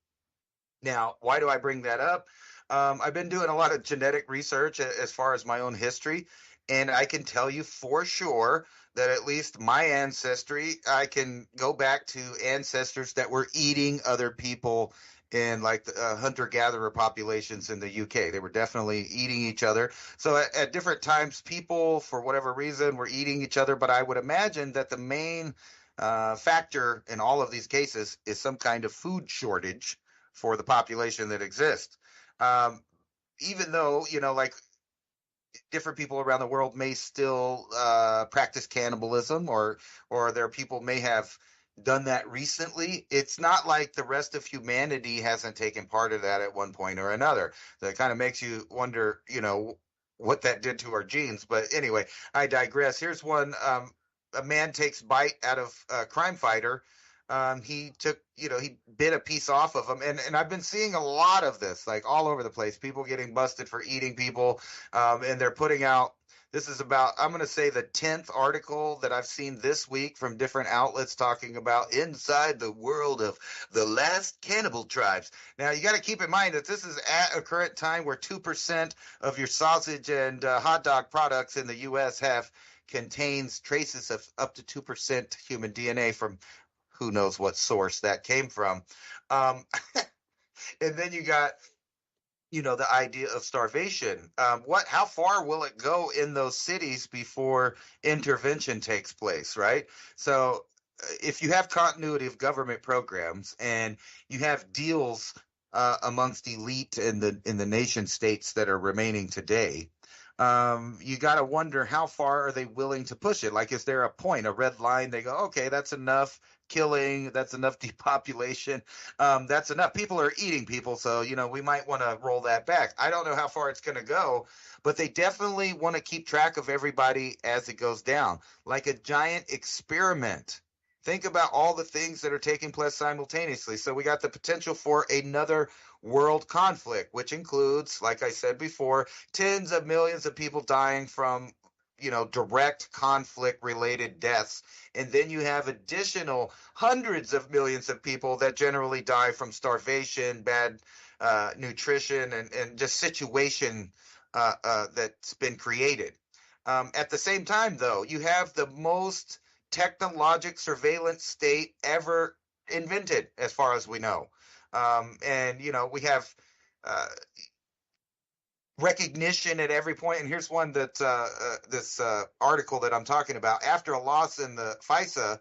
[SPEAKER 3] Now, why do I bring that up? I've been doing a lot of genetic research as far as my own history, and I can tell you for sure that at least my ancestry, I can go back to ancestors that were eating other people in like the hunter-gatherer populations in the UK. They were definitely eating each other. So at different times, people, for whatever reason, were eating each other, but I would imagine that the main factor in all of these cases is some kind of food shortage for the population that exists. Even though, like different people around the world may still practice cannibalism, or their people may have done that recently, it's not like the rest of humanity hasn't taken part of that at one point or another. That kind of makes you wonder, what that did to our genes. But anyway, I digress. Here's one. A man takes bite out of a crime fighter. He took, he bit a piece off of him. And I've been seeing a lot of this, like all over the place, people getting busted for eating people. And they're putting out, this is about, I'm going to say the 10th article that I've seen this week from different outlets talking about inside the world of the last cannibal tribes. Now, you got to keep in mind that this is at a current time where 2% of your sausage and hot dog products in the U.S. contains traces of up to 2% human DNA from who knows what source that came from. And then you got, the idea of starvation. How far will it go in those cities before intervention takes place, right? So if you have continuity of government programs and you have deals amongst elite in the nation states that are remaining today, you got to wonder how far are they willing to push it? Like, is there a point, a red line? They go, okay, that's enough killing, that's enough depopulation, that's enough. People are eating people, so we might want to roll that back. I don't know how far it's going to go, but they definitely want to keep track of everybody as it goes down, like a giant experiment. Think about all the things that are taking place simultaneously. So we got the potential for another world conflict, which includes, like I said before, tens of millions of people dying from, direct conflict related deaths. And then you have additional hundreds of millions of people that generally die from starvation, bad nutrition, and just situation that's been created. At the same time, though, you have the most technologic surveillance state ever invented, as far as we know. And we have recognition at every point. And here's one that this article that I'm talking about. After a loss in the FISA,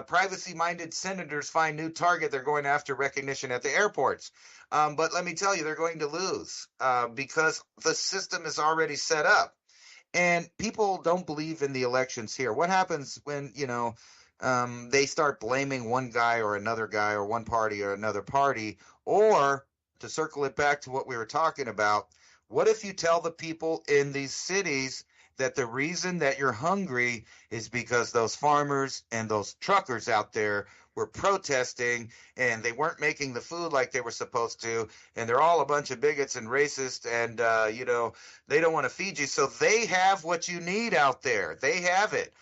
[SPEAKER 3] privacy-minded senators find new target. They're going after recognition at the airports. But let me tell you, they're going to lose because the system is already set up. And people don't believe in the elections here. What happens when, they start blaming one guy or another guy, or one party or another party? Or, to circle it back to what we were talking about, what if you tell the people in these cities that the reason that you're hungry is because those farmers and those truckers out there were protesting and they weren't making the food like they were supposed to, and they're all a bunch of bigots and racist, and they don't want to feed you, so they have what you need out there. They have it.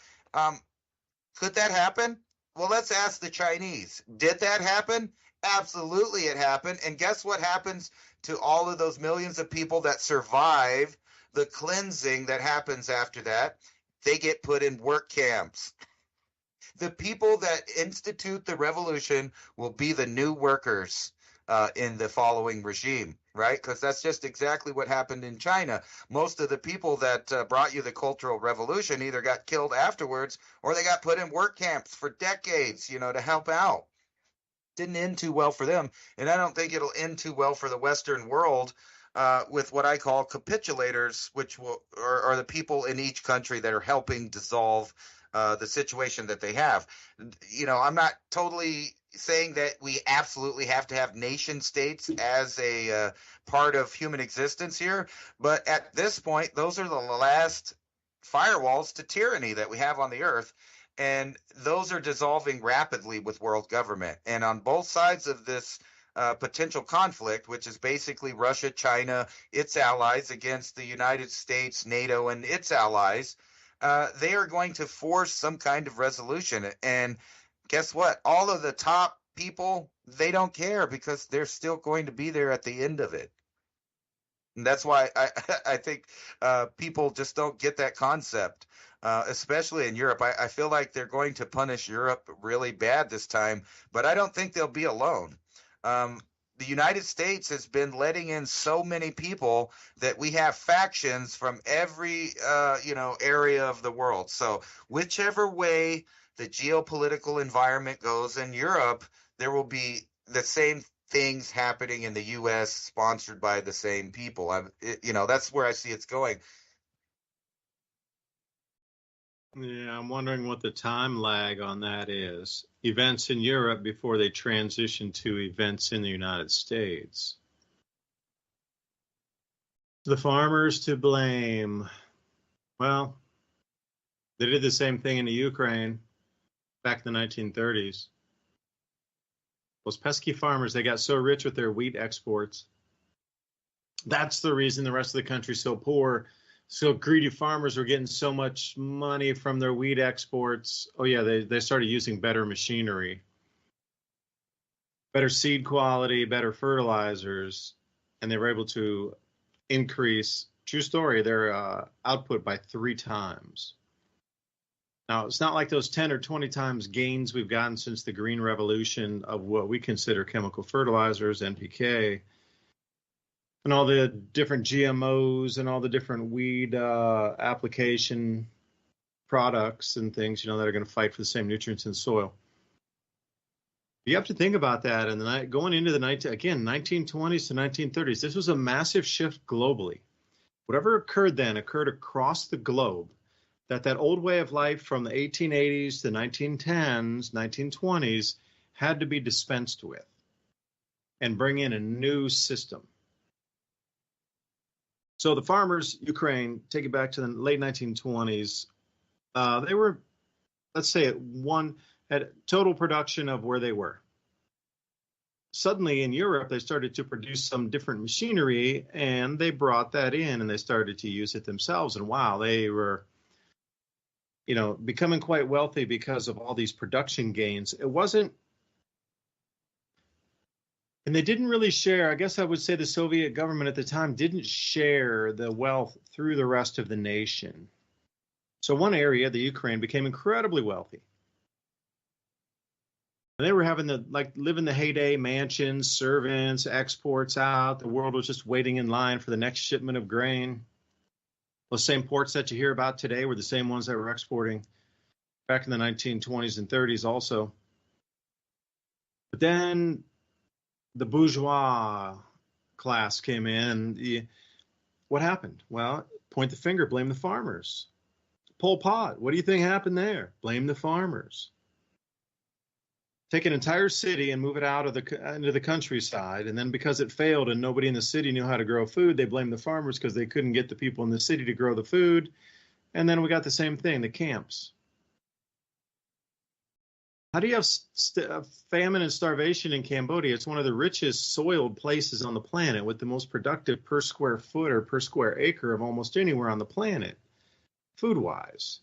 [SPEAKER 3] Could that happen? Well, let's ask the Chinese. Did that happen? Absolutely, it happened. And guess what happens to all of those millions of people that survive the cleansing that happens after that. They get put in work camps. The people that institute the revolution will be the new workers in the following regime, right? Because that's just exactly what happened in China. Most of the people that brought you the Cultural Revolution either got killed afterwards or they got put in work camps for decades, to help out. Didn't end too well for them. And I don't think it'll end too well for the Western world with what I call capitulators, which are the people in each country that are helping dissolve the situation that they have. I'm not totally saying that we absolutely have to have nation states as a part of human existence here, but at this point, those are the last firewalls to tyranny that we have on the earth, and those are dissolving rapidly with world government. And on both sides of this potential conflict, which is basically Russia, China, its allies against the United States, NATO, and its allies, they are going to force some kind of resolution. And guess what? All of the top people, they don't care because they're still going to be there at the end of it. And that's why I think people just don't get that concept, especially in Europe. I feel like they're going to punish Europe really bad this time, but I don't think they'll be alone. The United States has been letting in so many people that we have factions from every area of the world. So whichever way the geopolitical environment goes in Europe, there will be the same things happening in the U.S. sponsored by the same people. That's where I see it's going.
[SPEAKER 2] Yeah, I'm wondering what the time lag on that is. Events in Europe before they transition to events in the United States. The farmers to blame. Well, they did the same thing in the Ukraine back in the 1930s. Those pesky farmers, they got so rich with their wheat exports. That's the reason the rest of the country's so poor. So greedy farmers were getting so much money from their wheat exports. Oh yeah, they started using better machinery, better seed quality, better fertilizers, and they were able to increase, true story, their output by 3 times. Now, it's not like those 10 or 20 times gains we've gotten since the Green Revolution of what we consider chemical fertilizers, NPK, and all the different GMOs and all the different weed application products and things, that are going to fight for the same nutrients in soil. You have to think about that. And going into the 1920s to 1930s, this was a massive shift globally. Whatever occurred then occurred across the globe. That old way of life from the 1880s to the 1910s, 1920s had to be dispensed with and bring in a new system. So the farmers, Ukraine, take it back to the late 1920s, they were, let's say, at total production of where they were. Suddenly in Europe, they started to produce some different machinery, and they brought that in, and they started to use it themselves. And wow, they were, becoming quite wealthy because of all these production gains. It wasn't, and they didn't really share. I guess I would say the Soviet government at the time didn't share the wealth through the rest of the nation. So one area, the Ukraine, became incredibly wealthy. And they were having living the heyday, mansions, servants, exports out. The world was just waiting in line for the next shipment of grain. Those same ports that you hear about today were the same ones that were exporting back in the 1920s and 30s also. But then the bourgeois class came in, and what happened? Well, point the finger, blame the farmers. Pol Pot, what do you think happened there? Blame the farmers. Take an entire city and move it out of into the countryside, and then because it failed and nobody in the city knew how to grow food, they blamed the farmers because they couldn't get the people in the city to grow the food. And then we got the same thing, the camps. How do you have famine and starvation in Cambodia? It's one of the richest soiled places on the planet with the most productive per square foot or per square acre of almost anywhere on the planet, food-wise.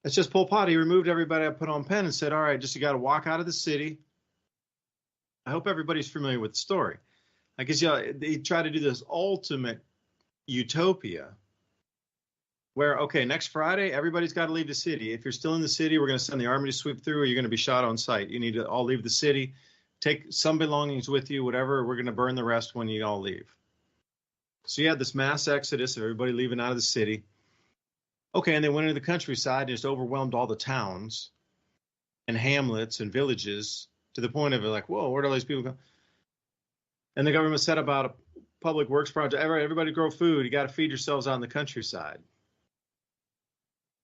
[SPEAKER 2] It's just Pol Pot. He removed everybody, I put on pen and said, all right, you got to walk out of the city. I hope everybody's familiar with the story. I guess they try to do this ultimate utopia where, okay, next Friday, everybody's got to leave the city. If you're still in the city, we're going to send the army to sweep through, or you're going to be shot on sight. You need to all leave the city, take some belongings with you, whatever. We're going to burn the rest when you all leave. So you had this mass exodus of everybody leaving out of the city. Okay, and they went into the countryside and just overwhelmed all the towns and hamlets and villages to the point of like, whoa, where do all these people go? And the government set about a public works project. Everybody grow food. You got to feed yourselves out in the countryside.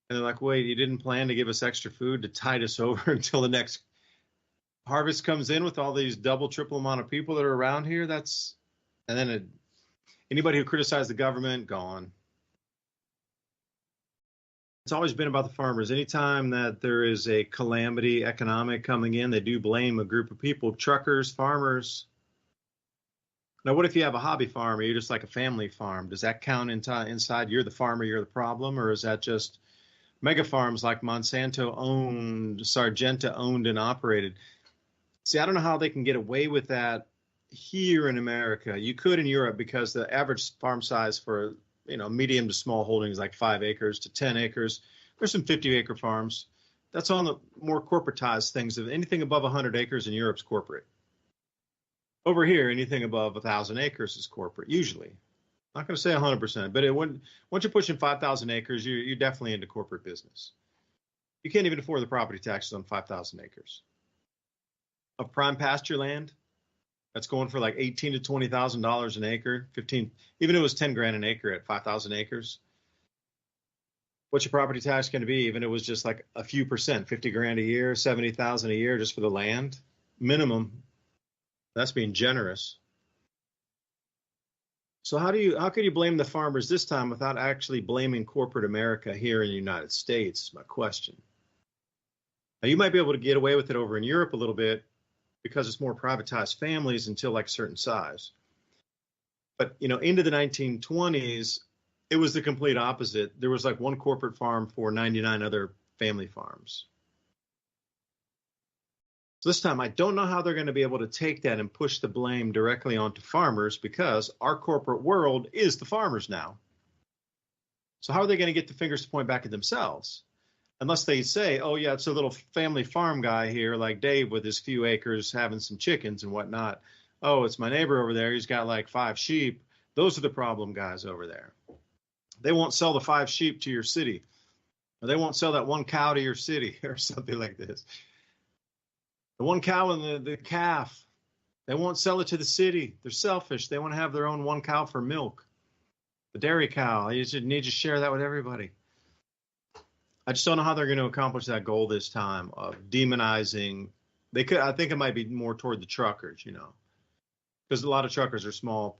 [SPEAKER 2] And they're like, wait, you didn't plan to give us extra food to tide us over until the next harvest comes in with all these double, triple amount of people that are around here? And then anybody who criticized the government, gone. It's always been about the farmers. Anytime that there is a calamity economic coming in, they do blame a group of people, truckers, farmers. Now, what if you have a hobby farm or you're just like a family farm? Does that count inside you're the farmer, you're the problem? Or is that just mega farms like Monsanto owned, Sargenta owned and operated? See, I don't know how they can get away with that here in America. You could in Europe because the average farm size for medium to small holdings like 5 acres to 10 acres. There's some 50-acre farms. That's on the more corporatized things. If anything above 100 acres in Europe's corporate. Over here, anything above 1,000 acres is corporate, usually. Not going to say 100%, but once you're pushing 5,000 acres, you're definitely into corporate business. You can't even afford the property taxes on 5,000 acres. Of prime pasture land, that's going for like $18,000 to $20,000 an acre, 15, even if it was 10 grand an acre at 5,000 acres. What's your property tax going to be? Even if it was just like a few percent, 50 grand a year, 70,000 a year just for the land, minimum. That's being generous. So how could you blame the farmers this time without actually blaming corporate America here in the United States? Is my question. Now you might be able to get away with it over in Europe a little bit, because it's more privatized families until like a certain size. But, into the 1920s, it was the complete opposite. There was like one corporate farm for 99 other family farms. So this time, I don't know how they're going to be able to take that and push the blame directly onto farmers, because our corporate world is the farmers now. So how are they going to get the fingers to point back at themselves? Unless they say, oh, yeah, it's a little family farm guy here, like Dave with his few acres having some chickens and whatnot. Oh, it's my neighbor over there. He's got like 5 sheep. Those are the problem guys over there. They won't sell the 5 sheep to your city. Or they won't sell that 1 cow to your city or something like this. The 1 cow and the calf, they won't sell it to the city. They're selfish. They want to have their own 1 cow for milk. The dairy cow, you should need to share that with everybody. I just don't know how they're going to accomplish that goal this time of demonizing. I think it might be more toward the truckers, because a lot of truckers are small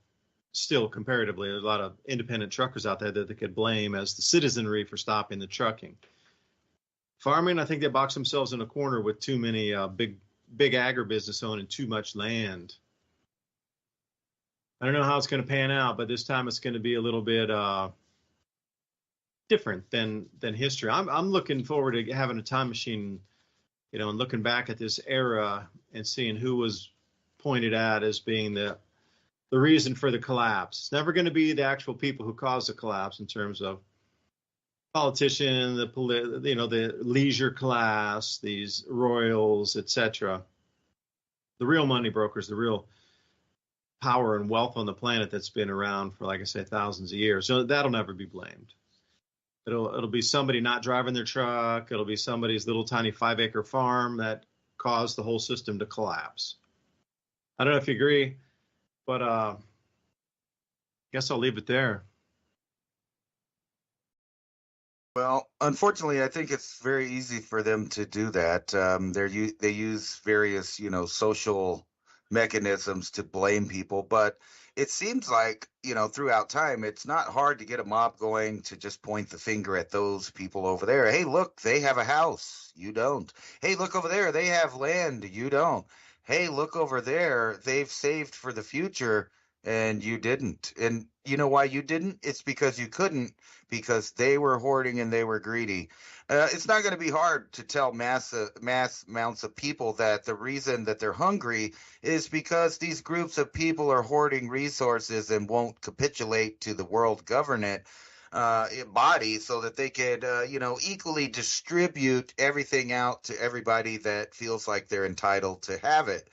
[SPEAKER 2] still comparatively. There's a lot of independent truckers out there that they could blame as the citizenry for stopping the trucking. Farming, I think they box themselves in a corner with too many big agribusiness owning too much land. I don't know how it's going to pan out, but this time it's going to be a little bit different than history. I'm looking forward to having a time machine, and looking back at this era and seeing who was pointed at as being the reason for the collapse. It's never going to be the actual people who caused the collapse in terms of politician, the leisure class, these royals, etc. The real money brokers, the real power and wealth on the planet that's been around for, like I say, thousands of years. So that'll never be blamed. It'll be somebody not driving their truck. It'll be somebody's little tiny 5-acre farm that caused the whole system to collapse. I don't know if you agree, but I guess I'll leave it there.
[SPEAKER 3] Well, unfortunately, I think it's very easy for them to do that. They use various, social mechanisms to blame people, but it seems like, throughout time, it's not hard to get a mob going to just point the finger at those people over there. Hey, look, they have a house. You don't. Hey, look over there. They have land. You don't. Hey, look over there. They've saved for the future. and you didn't. And you know why you didn't? It's because you couldn't, because they were hoarding and they were greedy. It's not going to be hard to tell mass amounts of people that the reason that they're hungry is because these groups of people are hoarding resources and won't capitulate to the world government body so that they could, equally distribute everything out to everybody that feels like they're entitled to have it.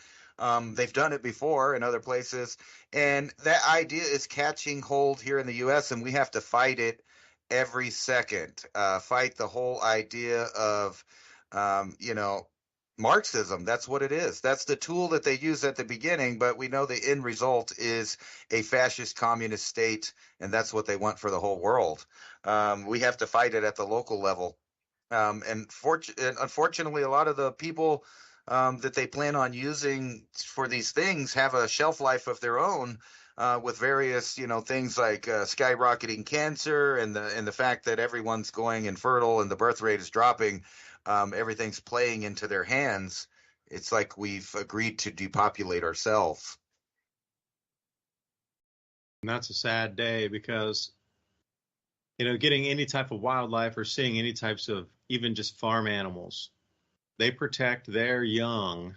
[SPEAKER 3] They've done it before in other places, and that idea is catching hold here in the U.S., and we have to fight it every second. Fight the whole idea of, Marxism. That's what it is. That's the tool that they use at the beginning, but we know the end result is a fascist communist state, and that's what they want for the whole world. We have to fight it at the local level. And unfortunately, a lot of the people that they plan on using for these things have a shelf life of their own, with various, things like skyrocketing cancer and the fact that everyone's going infertile and the birth rate is dropping. Everything's playing into their hands. It's like we've agreed to depopulate ourselves.
[SPEAKER 2] And that's a sad day because, getting any type of wildlife or seeing any types of even just farm animals, they protect their young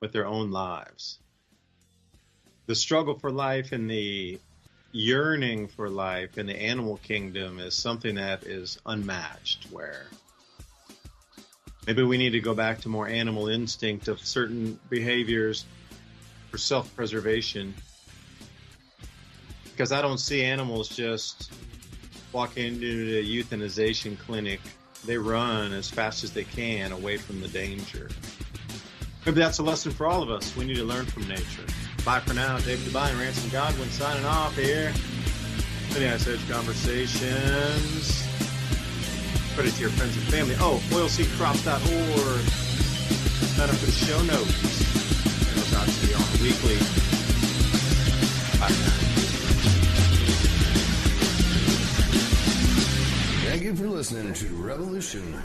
[SPEAKER 2] with their own lives. The struggle for life and the yearning for life in the animal kingdom is something that is unmatched, where maybe we need to go back to more animal instinct of certain behaviors for self-preservation, because I don't see animals just walk into a euthanization clinic. They run as fast as they can away from the danger. Maybe that's a lesson for all of us. We need to learn from nature. Bye for now. DuByne, Ransom Godwin signing off here. MIAC Hedge Conversations. Put it to your friends and family. Oh, oilseedcrops.org. Sign up for the show notes. It goes out to you on a weekly. Bye for now.
[SPEAKER 6] Thank you for listening to Revolution.